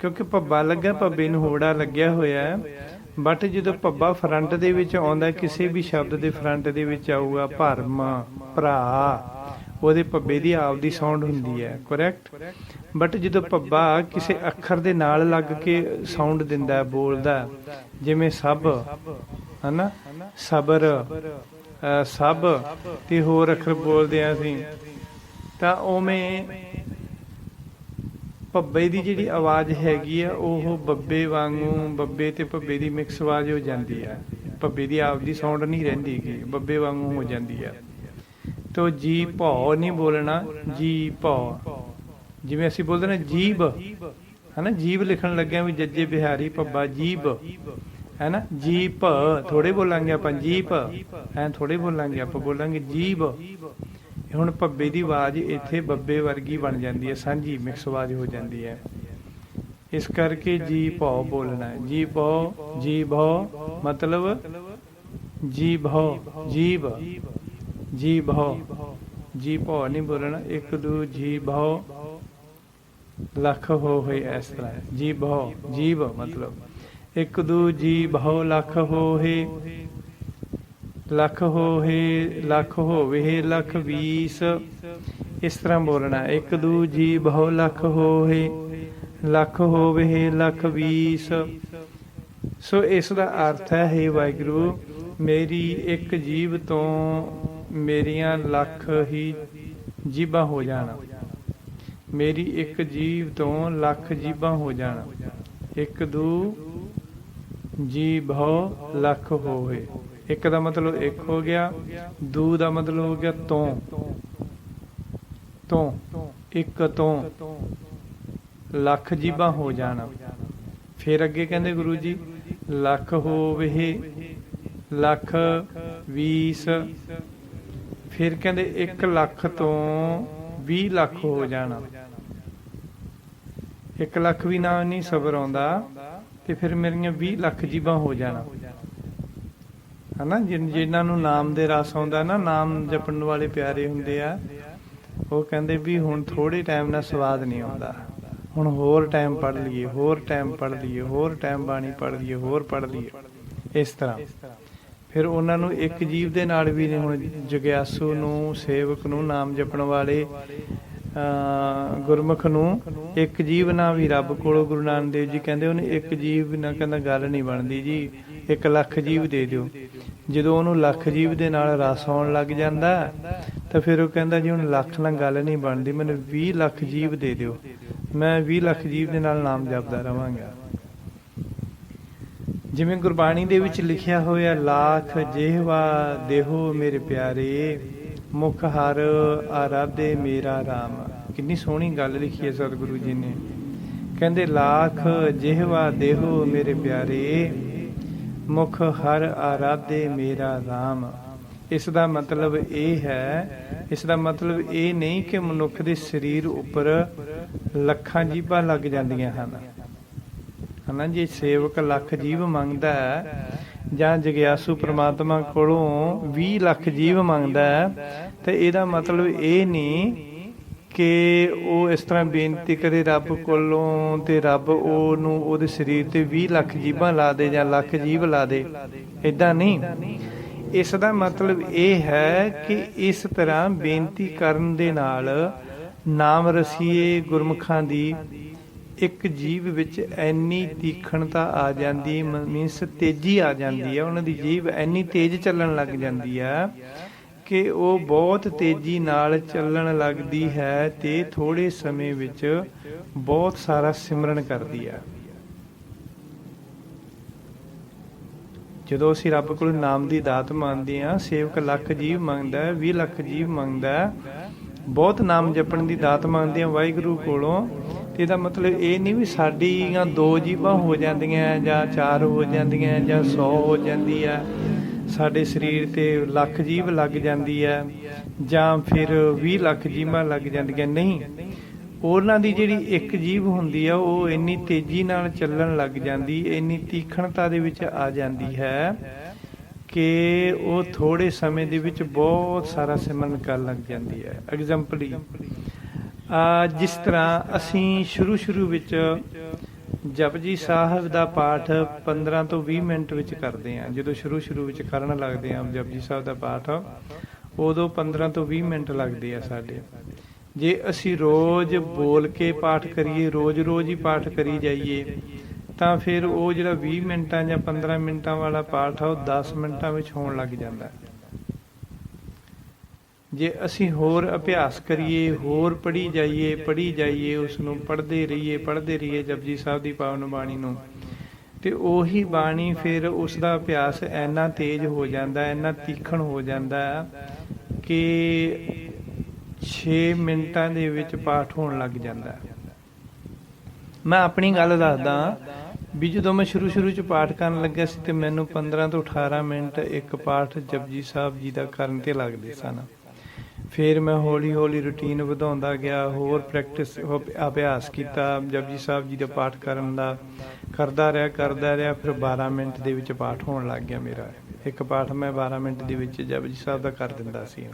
ਕਿਉਂਕਿ ਭੱਬਾ ਲੱਗਾ, ਭੱਬੇ ਨੂੰ ਹੋੜਾ ਲੱਗਿਆ ਹੋਇਆ। ਬਟ ਜਦੋਂ ਭੱਬਾ ਫਰੰਟ ਦੇ ਵਿੱਚ ਆਉਂਦਾ, ਕਿਸੇ ਵੀ ਸ਼ਬਦ ਦੇ ਫਰੰਟ ਦੇ ਵਿੱਚ ਆਊਗਾ, ਭਰਮ, ਭਰਾ, ਉਹਦੇ ਭੱਬੇ ਦੀ ਆਪਦੀ ਸਾਊਂਡ ਹੁੰਦੀ ਹੈ, ਕਰੈਕਟ। ਬਟ ਜਦੋਂ ਭੱਬਾ ਕਿਸੇ ਅੱਖਰ ਦੇ ਨਾਲ ਲੱਗ ਕੇ ਸਾਊਂਡ ਦਿੰਦਾ, ਬੋਲਦਾ, ਜਿਵੇਂ ਸਭ ਹੈ ਨਾ, ਸਬਰ, ਸਭ ਤੇ ਹੋਰ ਅੱਖਰ ਬੋਲਦੇ ਹਾਂ ਅਸੀਂ, ਤਾਂ ਉਵੇਂ ਭੱਬੇ ਦੀ ਜਿਹੜੀ ਆਵਾਜ਼ ਹੈਗੀ ਆ ਉਹ ਬੱਬੇ ਵਾਂਗੂ, ਬੱਬੇ ਤੇ ਭੱਬੇ ਦੀ ਮਿਕਸ ਆਵਾਜ਼ ਹੋ ਜਾਂਦੀ ਹੈ। ਭੱਬੇ ਦੀ ਆਪਦੀ ਸਾਊਂਡ ਨਹੀਂ ਰਹਿੰਦੀ ਗੀ, ਬੱਬੇ ਵਾਂਗੂ ਹੋ ਜਾਂਦੀ ਹੈ। ਤੋ ਜੀ ਭੌ ਨਹੀਂ ਬੋਲਣਾ, ਜੀ ਭੌ। ਜਿਵੇਂ ਅਸੀਂ ਬੋਲਦੇ ਨਾ ਜੀਭ, ਹੈ ਨਾ, ਜੀਭ ਲਿਖਣ ਲੱਗਿਆ ਵੀ ਜੱਜੇ ਬਿਹਾਰੀ ਭੱਬਾ ਜੀਭ, ਹੈ ਨਾ, ਜੀਭ ਥੋੜੇ ਬੋਲਾਂਗੇ ਆਪਾਂ, ਜੀਭ ਐ ਥੋੜੇ ਬੋਲਾਂਗੇ ਆਪਾਂ, ਬੋਲਾਂਗੇ ਜੀਭ। ਹੁਣ ਭੱਬੇ ਦੀ ਆਵਾਜ਼ ਇੱਥੇ ਬੱਬੇ ਵਰਗੀ ਬਣ ਜਾਂਦੀ ਹੈ, ਸਾਂਝੀ ਮਿਕਸ ਆਵਾਜ਼ ਹੋ ਜਾਂਦੀ ਹੈ। ਇਸ ਕਰਕੇ ਜੀ ਭੌ ਬੋਲਣਾ, ਜੀ ਭੌ, ਜੀ ਭੌ ਮਤਲਬ ਜੀ ਭੌ, ਜੀਭ, ਜੀ ਭੌ, ਜੀ ਭੌ ਨਹੀਂ ਬੋਲਣਾ। ਇੱਕ ਦੂ ਜੀ ਭੌ ਲੱਖ ਹੋਏ, ਇਸ ਤਰ੍ਹਾਂ ਜੀ ਭੌ, ਜੀਭ ਮਤਲਬ ਇੱਕ ਦੂ ਜੀ ਭੌ ਲੱਖ ਹੋਏ, ਲੱਖ ਹੋਏ, ਲੱਖ ਹੋਵੇ, ਲੱਖ 20, ਇਸ ਤਰ੍ਹਾਂ ਬੋਲਣਾ। ਇੱਕ ਦੂ ਜੀ ਭੌ ਲੱਖ ਹੋਏ, ਲੱਖ ਹੋਵੇ, ਲੱਖ 20। ਸੋ ਇਸ ਦਾ ਅਰਥ ਹੈ, ਹੇ ਵਾਹਿਗੁਰੂ, ਮੇਰੀ ਇੱਕ ਜੀਭ ਤੋਂ ਮੇਰੀਆਂ ਲੱਖ ਹੀ ਜੀਭਾਂ ਹੋ ਜਾਣ, ਮੇਰੀ ਇੱਕ ਜੀਭ ਤੋਂ ਲੱਖ ਜੀਭਾਂ ਹੋ ਜਾਣ। ਇੱਕ ਦੂ ਜੀ ਭੌ ਲੱਖ ਹੋਏ, ਇੱਕ ਦਾ ਮਤਲਬ ਇੱਕ ਹੋ ਗਿਆ, ਦੂ ਦਾ ਮਤਲਬ ਹੋ ਗਿਆ ਤੋਂ, ਤੋਂ ਇੱਕ ਤੋਂ ਲੱਖ ਜੀਭਾਂ ਹੋ ਜਾਣ। ਫਿਰ ਅੱਗੇ ਕਹਿੰਦੇ ਗੁਰੂ ਜੀ ਲੱਖ ਹੋਵੇ, ਲੱਖ 20, ਫਿਰ ਕਹਿੰਦੇ 1 ਲੱਖ ਤੋਂ 20 ਲੱਖ ਹੋ ਜਾਣਾ। 1 ਲੱਖ ਵੀ ਨਾ ਨਹੀਂ ਸਬਰ ਆਉਂਦਾ ਤੇ ਫਿਰ ਮੇਰੀਆਂ 20 ਲੱਖ ਜੀਭਾਂ ਹੋ ਜਾਣਾ, ਹਨਾ। ਜਿਨ੍ਹਾਂ ਨੂੰ ਨਾਮ ਦੇ ਰਸ ਆਉਂਦਾ ਨਾ, ਨਾਮ ਜਪਣ ਵਾਲੇ ਪਿਆਰੇ ਹੁੰਦੇ ਆ, ਉਹ ਕਹਿੰਦੇ ਵੀ ਹੁਣ ਥੋੜੇ ਟਾਈਮ ਨਾਲ ਸਵਾਦ ਨਹੀਂ ਆਉਂਦਾ, ਹੁਣ ਹੋਰ ਟਾਈਮ ਪੜ੍ਹ ਲਈਏ, ਹੋਰ ਟਾਈਮ ਪੜ੍ਹ ਲਈਏ, ਹੋਰ ਟਾਈਮ ਬਾਣੀ ਪੜ੍ਹ ਲਈਏ, ਹੋਰ ਪੜ੍ਹ ਲਈਏ, ਇਸ ਤਰ੍ਹਾਂ। ਫਿਰ ਉਹਨਾਂ ਨੂੰ ਇੱਕ ਜੀਵ ਦੇ ਨਾਲ ਵੀ ਹੁਣ ਜਗਿਆਸੂ ਨੂੰ, ਸੇਵਕ ਨੂੰ, ਨਾਮ ਜਪਣ ਵਾਲੇ ਗੁਰਮੁਖ ਨੂੰ ਇੱਕ ਜੀਵ ਨਾਲ ਵੀ ਰੱਬ ਕੋਲੋਂ ਗੁਰੂ ਨਾਨਕ ਦੇਵ ਜੀ ਕਹਿੰਦੇ ਉਹਨੇ ਇੱਕ ਜੀਵ ਨਾਲ ਕਹਿੰਦਾ ਗੱਲ ਨਹੀਂ ਬਣਦੀ ਜੀ, 1 ਲੱਖ ਜੀਵ ਦੇ ਦਿਓ। ਜਦੋਂ ਉਹਨੂੰ ਲੱਖ ਜੀਵ ਦੇ ਨਾਲ ਰਸ ਆਉਣ ਲੱਗ ਜਾਂਦਾ ਤਾਂ ਫਿਰ ਉਹ ਕਹਿੰਦਾ ਜੀ ਹੁਣ ਲੱਖ ਨਾਲ ਗੱਲ ਨਹੀਂ ਬਣਦੀ, ਮੈਨੂੰ 20 ਲੱਖ ਜੀਵ ਦੇ ਦਿਓ, ਮੈਂ 20 ਲੱਖ ਜੀਵ ਦੇ ਨਾਲ ਨਾਮ ਜਪਦਾ ਰਵਾਂਗਾ। ਜਿਵੇਂ ਗੁਰਬਾਣੀ ਦੇ ਵਿੱਚ ਲਿਖਿਆ ਹੋਇਆ, ਲਾਖ ਜਿਹਵਾ ਦੇਹੋ ਮੇਰੇ ਪਿਆਰੇ, ਮੁਖ ਹਰ ਆਰਾਧੇ ਮੇਰਾ ਰਾਮ। ਕਿੰਨੀ ਸੋਹਣੀ ਗੱਲ ਲਿਖੀ ਹੈ ਸਤਿਗੁਰੂ ਜੀ ਨੇ। ਕਹਿੰਦੇ ਲਾਖ ਜਿਹਵਾ ਦੇਹੋ ਮੇਰੇ ਪਿਆਰੇ, ਮੁਖ ਹਰ ਆਰਾਧੇ ਮੇਰਾ ਰਾਮ। ਇਸ ਦਾ ਮਤਲਬ ਇਹ ਹੈ, ਇਸ ਦਾ ਮਤਲਬ ਇਹ ਨਹੀਂ ਕਿ ਮਨੁੱਖ ਦੇ ਸਰੀਰ ਉੱਪਰ ਲੱਖਾਂ ਜੀਭਾਂ ਲੱਗ ਜਾਂਦੀਆਂ ਹਨ, ਹਨਾ। ਜੇ ਸੇਵਕ ਲੱਖ ਜੀਵ ਮੰਗਦਾ ਹੈ ਜਾਂ ਜਗਿਆਸੂ ਪ੍ਰਮਾਤਮਾ ਕੋਲੋਂ 20 ਲੱਖ ਜੀਵ ਮੰਗਦਾ ਹੈ, ਤੇ ਇਹਦਾ ਮਤਲਬ ਇਹ ਨਹੀਂ ਕਿ ਉਹ ਇਸ ਤਰ੍ਹਾਂ ਬੇਨਤੀ ਕਰੇ ਰੱਬ ਕੋਲੋਂ ਤੇ ਰੱਬ ਉਹਨੂੰ ਉਹਦੇ ਸਰੀਰ ਤੇ 20 ਲੱਖ ਜੀਭਾਂ ਲਾ ਦੇ ਜਾਂ ਲੱਖ ਜੀਭ ਲਾ ਦੇ, ਏਦਾਂ ਨਹੀਂ। ਇਸ ਦਾ ਮਤਲਬ ਇਹ ਹੈ ਕਿ ਇਸ ਤਰ੍ਹਾਂ ਬੇਨਤੀ ਕਰਨ ਦੇ ਨਾਲ ਨਾਮ ਰਸੀਏ ਗੁਰਮੁਖਾਂ ਦੀ ਇੱਕ ਜੀਭ ਵਿੱਚ ਇੰਨੀ ਤੀਖਣਤਾ ਆ ਜਾਂਦੀ, ਮੀਨਸ ਤੇਜ਼ੀ ਆ ਜਾਂਦੀ ਹੈ, ਉਹਨਾਂ ਦੀ ਜੀਭ ਇੰਨੀ ਤੇਜ਼ ਚੱਲਣ ਲੱਗ ਜਾਂਦੀ ਹੈ ਕਿ ਉਹ ਬਹੁਤ ਤੇਜ਼ੀ ਨਾਲ ਚੱਲਣ ਲੱਗਦੀ ਹੈ ਤੇ ਥੋੜੇ ਸਮੇਂ ਵਿੱਚ ਬਹੁਤ ਸਾਰਾ ਸਿਮਰਨ ਕਰਦੀ ਹੈ। ਜਦੋਂ ਅਸੀਂ ਰੱਬ ਕੋਲ ਨਾਮ ਦੀ ਦਾਤ ਮੰਗਦੇ ਹਾਂ, ਸੇਵਕ ਲੱਖ ਜੀਵ ਮੰਗਦਾ, 20 ਲੱਖ ਜੀਵ ਮੰਗਦਾ, ਬਹੁਤ ਨਾਮ ਜਪਣ ਦੀ ਦਾਤ ਮੰਗਦੇ ਹਾਂ ਵਾਹਿਗੁਰੂ ਕੋਲੋਂ, ਤੇ ਇਹਦਾ ਮਤਲਬ ਇਹ ਨਹੀਂ ਵੀ ਸਾਡੀਆਂ 2 ਜੀਭਾਂ ਹੋ ਜਾਂਦੀਆਂ ਜਾਂ 4 ਹੋ ਜਾਂਦੀਆਂ ਜਾਂ 100 ਹੋ ਜਾਂਦੀ ਹੈ, ਸਾਡੇ ਸਰੀਰ ਤੇ ਲੱਖ ਜੀਭ ਲੱਗ ਜਾਂਦੀ ਹੈ ਜਾਂ ਫਿਰ 20 ਲੱਖ ਜੀਭਾਂ ਲੱਗ ਜਾਂਦੀਆਂ, ਨਹੀਂ। ਉਹਨਾਂ ਦੀ ਜਿਹੜੀ ਇੱਕ ਜੀਭ ਹੁੰਦੀ ਆ ਉਹ ਇੰਨੀ ਤੇਜ਼ੀ ਨਾਲ ਚੱਲਣ ਲੱਗ ਜਾਂਦੀ, ਇੰਨੀ ਤੀਖਣਤਾ ਦੇ ਵਿੱਚ ਆ ਜਾਂਦੀ ਹੈ ਕਿ ਉਹ ਥੋੜੇ ਸਮੇਂ ਦੇ ਵਿੱਚ ਬਹੁਤ ਸਾਰਾ ਸਿਮਰਨ ਕਰਨ ਲੱਗ ਜਾਂਦੀ ਹੈ। ਐਗਜ਼ਾਮਪਲੀ, ਜਿਸ ਤਰ੍ਹਾਂ ਅਸੀਂ ਸ਼ੁਰੂ ਵਿੱਚ ਜਪਜੀ ਸਾਹਿਬ ਦਾ ਪਾਠ 15 ਤੋਂ 20 ਮਿੰਟ ਵਿੱਚ ਕਰਦੇ ਹਾਂ। ਜਦੋਂ ਸ਼ੁਰੂ ਵਿੱਚ ਕਰਨ ਲੱਗਦੇ ਹਾਂ ਜਪਜੀ ਸਾਹਿਬ ਦਾ ਪਾਠ, ਉਦੋਂ 15 ਤੋਂ 20 ਮਿੰਟ ਲੱਗਦੇ ਆ ਸਾਡੇ। ਜੇ ਅਸੀਂ ਰੋਜ਼ ਬੋਲ ਕੇ ਪਾਠ ਕਰੀਏ, ਰੋਜ਼ ਹੀ ਪਾਠ ਕਰੀ ਜਾਈਏ, ਤਾਂ ਫਿਰ ਉਹ ਜਿਹੜਾ 20 ਮਿੰਟਾਂ ਜਾਂ 15 ਮਿੰਟਾਂ ਵਾਲਾ ਪਾਠ ਆ ਉਹ 10 ਮਿੰਟਾਂ ਵਿੱਚ ਹੋਣ ਲੱਗ ਜਾਂਦਾ। ਜੇ ਅਸੀਂ ਹੋਰ ਅਭਿਆਸ ਕਰੀਏ, ਹੋਰ ਪੜ੍ਹੀ ਜਾਈਏ, ਉਸ ਨੂੰ ਪੜ੍ਹਦੇ ਰਹੀਏ ਜਪਜੀ ਸਾਹਿਬ ਦੀ ਪਾਵਨ ਬਾਣੀ ਨੂੰ, ਤੇ ਉਹੀ ਬਾਣੀ ਫਿਰ ਉਸ ਦਾ ਅਭਿਆਸ ਇੰਨਾ ਤੇਜ਼ ਹੋ ਜਾਂਦਾ, ਇੰਨਾ ਤੀਖਣ ਹੋ ਜਾਂਦਾ ਕਿ 6 ਮਿੰਟਾਂ ਦੇ ਵਿੱਚ ਪਾਠ ਹੋਣ ਲੱਗ ਜਾਂਦਾ। ਮੈਂ ਆਪਣੀ ਗੱਲ ਦੱਸਦਾ ਵੀ ਜਦੋਂ ਮੈਂ ਸ਼ੁਰੂ 'ਚ ਪਾਠ ਕਰਨ ਲੱਗਿਆ ਸੀ ਤੇ ਮੈਨੂੰ 15 ਤੋਂ 18 ਮਿੰਟ ਇੱਕ ਪਾਠ ਜਪਜੀ ਸਾਹਿਬ ਜੀ ਦਾ ਕਰਨ ਤੇ ਲੱਗਦੇ ਸਨ। ਫਿਰ ਮੈਂ ਹੌਲੀ ਰੂਟੀਨ ਵਧਾਉਂਦਾ ਗਿਆ, ਹੋਰ ਪ੍ਰੈਕਟਿਸ ਅਭਿਆਸ ਕੀਤਾ ਜਪਜੀ ਸਾਹਿਬ ਜੀ ਦਾ ਪਾਠ ਕਰਨ ਦਾ, ਕਰਦਾ ਰਿਹਾ। ਫਿਰ 12 ਮਿੰਟ ਦੇ ਵਿੱਚ ਪਾਠ ਹੋਣ ਲੱਗ ਗਿਆ ਮੇਰਾ। ਇੱਕ ਪਾਠ ਮੈਂ 12 ਮਿੰਟ ਦੇ ਵਿੱਚ ਜਪਜੀ ਸਾਹਿਬ ਦਾ ਕਰ ਦਿੰਦਾ ਸੀ।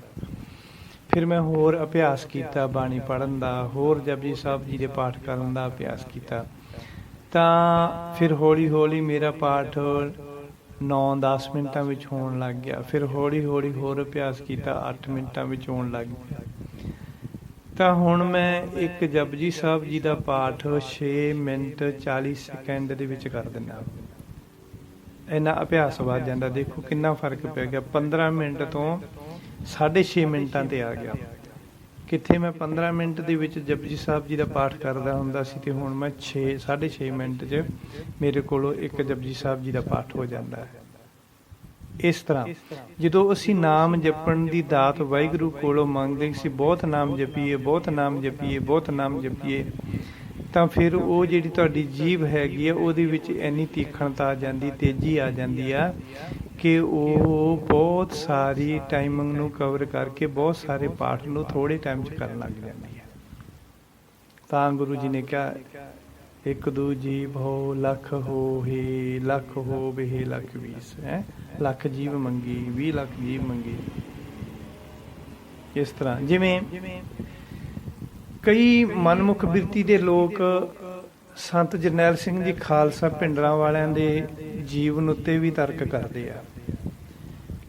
ਫਿਰ ਮੈਂ ਹੋਰ ਅਭਿਆਸ ਕੀਤਾ ਬਾਣੀ ਪੜ੍ਹਨ ਦਾ, ਹੋਰ ਜਪਜੀ ਸਾਹਿਬ ਜੀ ਦੇ ਪਾਠ ਕਰਨ ਦਾ ਅਭਿਆਸ ਕੀਤਾ, ਤਾਂ ਫਿਰ ਹੌਲੀ ਮੇਰਾ ਪਾਠ 9-10 ਮਿੰਟਾਂ ਵਿੱਚ ਹੋਣ ਲੱਗ ਗਿਆ। ਫਿਰ ਹੌਲੀ ਹੋਰ ਅਭਿਆਸ ਕੀਤਾ, 8 ਮਿੰਟਾਂ ਵਿੱਚ ਹੋਣ ਲੱਗ ਗਿਆ। ਤਾਂ ਹੁਣ ਮੈਂ ਇੱਕ ਜਪਜੀ ਸਾਹਿਬ ਜੀ ਦਾ ਪਾਠ 6 ਮਿੰਟ 40 ਸੈਕਿੰਡ ਦੇ ਵਿੱਚ ਕਰ ਦਿੰਦਾ। ਇੰਨਾ ਅਭਿਆਸ ਵੱਧ ਜਾਂਦਾ। ਦੇਖੋ ਕਿੰਨਾ ਫਰਕ ਪੈ ਗਿਆ। 15 ਮਿੰਟ ਤੋਂ 6.5 ਮਿੰਟਾਂ ਤੇ ਆ ਗਿਆ। ਕਿੱਥੇ ਮੈਂ 15 ਮਿੰਟ ਦੇ ਵਿੱਚ ਜਪਜੀ ਸਾਹਿਬ ਜੀ ਦਾ ਪਾਠ ਕਰਦਾ ਹੁੰਦਾ ਸੀ, ਤੇ ਹੁਣ ਮੈਂ 6.5 ਮਿੰਟ 'ਚ ਮੇਰੇ ਕੋਲੋਂ ਇੱਕ ਜਪਜੀ ਸਾਹਿਬ ਜੀ ਦਾ ਪਾਠ ਹੋ ਜਾਂਦਾ ਹੈ। ਇਸ ਤਰ੍ਹਾਂ ਜਦੋਂ ਅਸੀਂ ਨਾਮ ਜਪਣ ਦੀ ਦਾਤ ਵਾਹਿਗੁਰੂ ਕੋਲੋਂ ਮੰਗਦੇ ਸੀ, ਬਹੁਤ ਨਾਮ ਜਪੀਏ, ਤਾਂ ਫਿਰ ਉਹ ਜਿਹੜੀ ਤੁਹਾਡੀ ਜੀਭ ਹੈਗੀ ਆ ਉਹਦੇ ਵਿੱਚ ਇੰਨੀ ਤੀਖਣਤਾ ਆ ਜਾਂਦੀ, ਤੇਜ਼ੀ ਆ ਜਾਂਦੀ ਆ ਕਿ ਉਹ ਬਹੁਤ ਸਾਰੀ ਟਾਈਮਿੰਗ ਨੂੰ ਕਵਰ ਕਰਕੇ ਬਹੁਤ ਸਾਰੇ ਪਾਠ ਨੂੰ ਥੋੜ੍ਹੇ ਟਾਈਮ 'ਚ ਕਰਨ ਲੱਗ ਜਾਂਦੀ ਹੈ। ਤਾਂ ਗੁਰੂ ਜੀ ਨੇ ਕਿਹਾ, ਇੱਕ ਦੂਜੀ ਭੋ ਲੱਖ ਹੋਹੇ, ਲੱਖ ਹੋਵੇ ਲੱਖ 20 ਹੈ, ਲੱਖ ਜੀਵ ਮੰਗੀ 20 ਲੱਖ ਜੀਵ ਮੰਗੀ। ਇਸ ਤਰ੍ਹਾਂ ਜਿਵੇਂ ਕਈ ਮਨਮੁਖ ਬਿਰਤੀ ਦੇ ਲੋਕ ਸੰਤ ਜਰਨੈਲ ਸਿੰਘ ਜੀ ਖਾਲਸਾ ਭਿੰਡਰਾਂ ਵਾਲਿਆਂ ਦੇ ਜੀਵਨ ਉੱਤੇ ਵੀ ਤਰਕ ਕਰਦੇ ਆ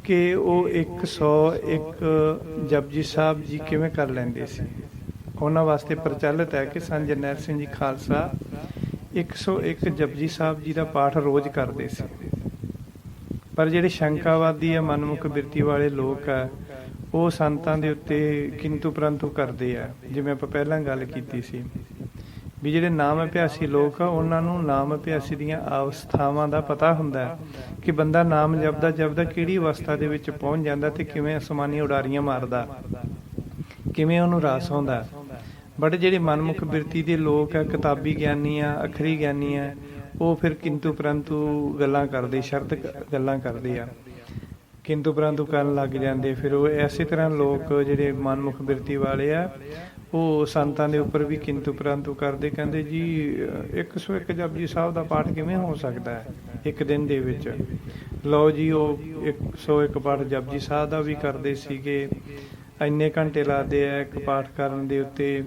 ਕਿ ਉਹ 101 ਜਪਜੀ ਸਾਹਿਬ ਜੀ ਕਿਵੇਂ ਕਰ ਲੈਂਦੇ ਸੀ। ਉਹਨਾਂ ਵਾਸਤੇ ਪ੍ਰਚਲਿਤ ਹੈ ਕਿ ਸੰਤ ਜਰਨੈਲ ਸਿੰਘ ਜੀ ਖਾਲਸਾ 101 ਜਪਜੀ ਸਾਹਿਬ ਜੀ ਦਾ ਪਾਠ ਰੋਜ਼ ਕਰਦੇ ਸੀ। ਪਰ ਜਿਹੜੇ ਸ਼ੰਕਾਵਾਦੀ ਆ, ਮਨਮੁਖ ਬਿਰਤੀ ਵਾਲੇ ਲੋਕ ਆ, ਉਹ ਸੰਤਾਂ ਦੇ ਉੱਤੇ ਕਿੰਤੂ ਪ੍ਰੰਤੂ ਕਰਦੇ ਆ। ਜਿਵੇਂ ਆਪਾਂ ਪਹਿਲਾਂ ਗੱਲ ਕੀਤੀ ਸੀ ਵੀ ਜਿਹੜੇ ਨਾਮ ਅਭਿਆਸੀ ਲੋਕ ਆ, ਉਹਨਾਂ ਨੂੰ ਨਾਮ ਅਭਿਆਸੀ ਦੀਆਂ ਅਵਸਥਾਵਾਂ ਦਾ ਪਤਾ ਹੁੰਦਾ ਕਿ ਬੰਦਾ ਨਾਮ ਜਪਦਾ ਕਿਹੜੀ ਅਵਸਥਾ ਦੇ ਵਿੱਚ ਪਹੁੰਚ ਜਾਂਦਾ ਤੇ ਕਿਵੇਂ ਅਸਮਾਨੀ ਉਡਾਰੀਆਂ ਮਾਰਦਾ, ਕਿਵੇਂ ਉਹਨੂੰ ਰਸ ਆਉਂਦਾ। ਬਟ ਜਿਹੜੇ ਮਨਮੁਖ ਬਿਰਤੀ ਦੇ ਲੋਕ ਆ, ਕਿਤਾਬੀ ਗਿਆਨੀ ਆ, ਅੱਖਰੀ ਗਿਆਨੀ ਆ, ਉਹ ਫਿਰ ਕਿੰਤੂ ਪ੍ਰੰਤੂ ਗੱਲਾਂ ਕਰਦੇ, ਸ਼ਰਤ ਗੱਲਾਂ ਕਰਦੇ ਆ, ਕਿੰਤੂ ਪ੍ਰੰਤੂ ਕਰਨ ਲੱਗ ਜਾਂਦੇ। ਫਿਰ ਉਹ ਇਸੇ ਤਰ੍ਹਾਂ ਲੋਕ ਜਿਹੜੇ ਮਨਮੁਖ ਬਿਰਤੀ ਵਾਲੇ ਆ, ਉਹ ਸੰਤਾਂ ਦੇ ਉੱਪਰ ਵੀ ਕਿੰਤੂ ਪ੍ਰੰਤੂ ਕਰਦੇ। ਕਹਿੰਦੇ ਜੀ 101 ਜਪਜੀ ਸਾਹਿਬ ਦਾ ਪਾਠ ਕਿਵੇਂ ਹੋ ਸਕਦਾ ਹੈ ਇੱਕ ਦਿਨ ਦੇ ਵਿੱਚ। ਲਓ ਜੀ, ਉਹ 101 ਪਾਠ ਜਪਜੀ ਸਾਹਿਬ ਦਾ ਵੀ ਕਰਦੇ ਸੀਗੇ, ਇੰਨੇ ਘੰਟੇ ਲਾਦੇ ਆ ਇੱਕ ਪਾਠ ਕਰਨ ਦੇ ਉੱਤੇ,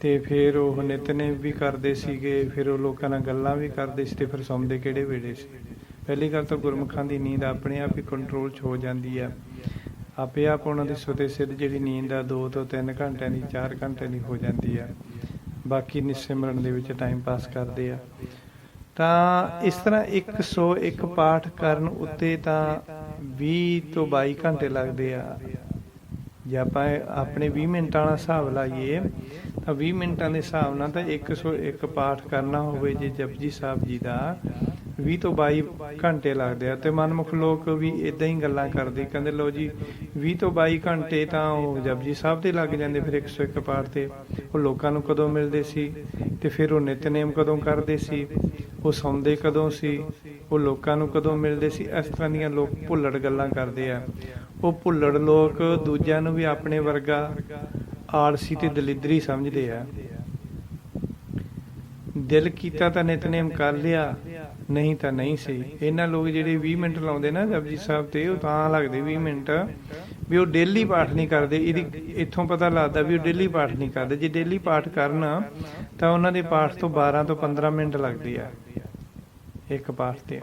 ਤੇ ਫਿਰ ਉਹ ਨਿਤਨੇਮ ਵੀ ਕਰਦੇ ਸੀਗੇ, ਫਿਰ ਉਹ ਲੋਕਾਂ ਨਾਲ ਗੱਲਾਂ ਵੀ ਕਰਦੇ ਸੀ, ਤੇ ਫਿਰ ਸੌਂਦੇ ਕਿਹੜੇ ਵੇਲੇ ਸੀ। ਪਹਿਲੀ ਗੱਲ ਤਾਂ ਗੁਰਮੁਖਾਂ ਦੀ ਨੀਂਦ ਆਪਣੇ ਆਪ ਹੀ ਕੰਟਰੋਲ 'ਚ ਹੋ ਜਾਂਦੀ ਆ। ਆਪੇ ਆਪ ਉਹਨਾਂ ਦੀ ਸੁਤੇ ਸਿੱਧ ਜਿਹੜੀ ਨੀਂਦ ਆ 2 ਤੋਂ 3 ਘੰਟਿਆਂ ਦੀ, 4 ਘੰਟਿਆਂ ਦੀ ਹੋ ਜਾਂਦੀ ਆ। ਬਾਕੀ ਨਿਸਿਮਰਨ ਦੇ ਵਿੱਚ ਟਾਈਮ ਪਾਸ ਕਰਦੇ ਆ। ਤਾਂ ਇਸ ਤਰ੍ਹਾਂ 101 ਪਾਠ ਕਰਨ ਉੱਤੇ ਤਾਂ 20 ਤੋਂ 22 ਘੰਟੇ ਲੱਗਦੇ ਆ। ਜੇ ਆਪਾਂ ਆਪਣੇ 20 ਮਿੰਟਾਂ ਵਾਲਾ ਹਿਸਾਬ ਲਾਈਏ ਤਾਂ 20 ਮਿੰਟਾਂ ਦੇ ਹਿਸਾਬ ਨਾਲ ਤਾਂ 101 ਪਾਠ ਕਰਨਾ ਹੋਵੇ ਜੇ ਜਪਜੀ ਸਾਹਿਬ ਜੀ ਦਾ, 20 ਤੋਂ 22 ਘੰਟੇ ਲੱਗਦੇ ਆ। ਤੇ ਮਨਮੁਖ ਲੋਕ ਵੀ ਇੱਦਾਂ ਹੀ ਗੱਲਾਂ ਕਰਦੇ, ਕਹਿੰਦੇ ਲਓ ਜੀ 20 ਤੋਂ 22 ਘੰਟੇ ਤਾਂ ਉਹ ਜਪਜੀ ਸਾਹਿਬ ਤੇ ਲੱਗ ਜਾਂਦੇ, ਫਿਰ 101 ਪਾਠ ਤੇ। ਉਹ ਲੋਕਾਂ ਨੂੰ ਕਦੋਂ ਮਿਲਦੇ ਸੀ, ਤੇ ਫਿਰ ਉਹ ਨਿਤਨੇਮ ਕਦੋਂ ਕਰਦੇ ਸੀ, ਉਹ ਸੌਂਦੇ ਕਦੋਂ ਸੀ, ਉਹ ਲੋਕਾਂ ਨੂੰ ਕਦੋਂ ਮਿਲਦੇ ਸੀ। ਇਸ ਤਰ੍ਹਾਂ ਦੀਆਂ ਲੋਕ ਭੁੱਲੜ ਗੱਲਾਂ ਕਰਦੇ ਆ। ਉਹ ਭੁੱਲੜ ਲੋਕ ਦੂਜਿਆਂ ਨੂੰ ਵੀ ਆਪਣੇ ਵਰਗਾ ਆਲਸੀ ਤੇ ਦਲਿੱਦਰੀ ਸਮਝਦੇ ਆ। ਦਿਲ ਕੀਤਾ ਤਾਂ ਨਿਤਨੇਮ ਕਰ ਲਿਆ, ਨਹੀਂ ਤਾਂ ਨਹੀਂ ਸੀ। ਇਹਨਾਂ ਲੋਕ ਜਿਹੜੇ 20 ਮਿੰਟ ਲਾਉਂਦੇ ਨਾ ਜਪਜੀ ਸਾਹਿਬ ਤੇ, ਉਹ ਤਾਂ ਲੱਗਦੇ 20 ਮਿੰਟ ਵੀ ਉਹ ਡੇਲੀ ਪਾਠ ਨਹੀਂ ਕਰਦੇ। ਇੱਥੋਂ ਪਤਾ ਲੱਗਦਾ ਵੀ ਉਹ ਡੇਲੀ ਪਾਠ ਨਹੀਂ ਕਰਦੇ। ਜੇ ਡੇਲੀ ਪਾਠ ਕਰਨ ਤਾਂ ਉਹਨਾਂ ਦੇ ਪਾਠ ਤੋਂ 12 ਤੋਂ 15 ਮਿੰਟ ਲੱਗਦੇ ਆ ਇੱਕ ਪਾਠ ਤੇ,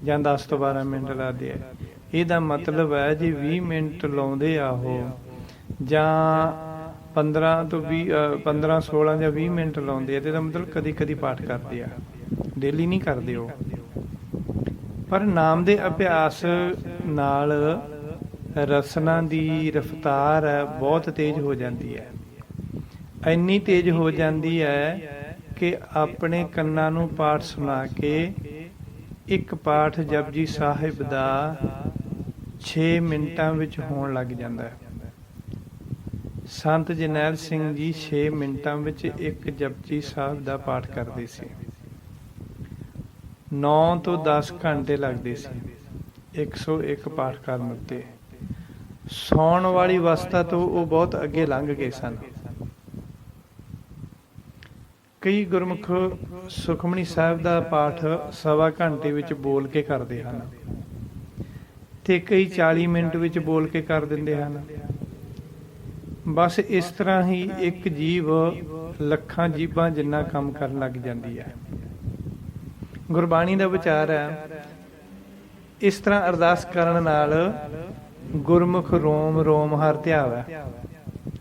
ਜਾਂ 10 ਤੋਂ 12 ਮਿੰਟ ਲੱਗਦੇ ਆ। ਇਹਦਾ ਮਤਲਬ ਹੈ ਜੇ 20 ਮਿੰਟ ਲਾਉਂਦੇ ਆ ਉਹ ਜਾਂ 15 ਤੋਂ 20 15 16 ਜਾਂ 20 ਮਿੰਟ ਲਾਉਂਦੇ ਆ ਤੇ ਇਹਦਾ ਮਤਲਬ ਕਦੀ ਕਦੀ ਪਾਠ ਕਰਦੇ ਆ, ਡੇਲੀ ਨਹੀਂ ਕਰਦੇ ਉਹ। ਪਰ ਨਾਮ ਦੇ ਅਭਿਆਸ ਨਾਲ ਰਸਨਾ ਦੀ ਰਫ਼ਤਾਰ ਹੈ ਬਹੁਤ ਤੇਜ਼ ਹੋ ਜਾਂਦੀ ਹੈ। ਇੰਨੀ ਤੇਜ਼ ਹੋ ਜਾਂਦੀ ਹੈ ਕਿ ਆਪਣੇ ਕੰਨਾਂ ਨੂੰ ਪਾਠ ਸੁਣਾ ਕੇ ਇੱਕ ਪਾਠ ਜਪਜੀ ਸਾਹਿਬ ਦਾ 6 ਮਿੰਟਾਂ ਵਿੱਚ ਹੋਣ ਲੱਗ ਜਾਂਦਾ ਹੈ। ਸੰਤ ਜਰਨੈਲ ਸਿੰਘ ਜੀ 6 ਮਿੰਟਾਂ ਵਿੱਚ ਇੱਕ ਜਪਜੀ ਸਾਹਿਬ ਦਾ ਪਾਠ ਕਰਦੇ ਸੀ। 9 ਤੋਂ 10 ਘੰਟੇ ਲੱਗਦੇ ਸੀ 101 ਪਾਠ ਕਰਨ ਉੱਤੇ। ਸੌਣ ਵਾਲੀ ਅਵਸਥਾ ਤੋਂ ਉਹ ਬਹੁਤ ਅੱਗੇ ਲੰਘ ਗਏ ਸਨ। ਕਈ ਗੁਰਮੁਖ ਸੁਖਮਨੀ ਸਾਹਿਬ ਦਾ ਪਾਠ 1.25 ਘੰਟੇ ਵਿੱਚ ਬੋਲ ਕੇ ਕਰਦੇ ਹਨ ਤੇ ਕਈ 40 ਮਿੰਟ ਵਿੱਚ ਬੋਲ ਕੇ ਕਰ ਦਿੰਦੇ ਹਨ। ਬਸ ਇਸ ਤਰ੍ਹਾਂ ਹੀ ਇੱਕ ਜੀਵ ਲੱਖਾਂ ਜੀਵਾਂ ਜਿੰਨਾ ਕੰਮ ਕਰਨ ਲੱਗ ਜਾਂਦੀ ਹੈ। ਗੁਰਬਾਣੀ ਦਾ ਵਿਚਾਰ ਹੈ ਇਸ ਤਰ੍ਹਾਂ ਅਰਦਾਸ ਕਰਨ ਨਾਲ ਗੁਰਮੁਖ ਰੋਮ ਰੋਮ ਹਰ ਧਿਆਵੈ।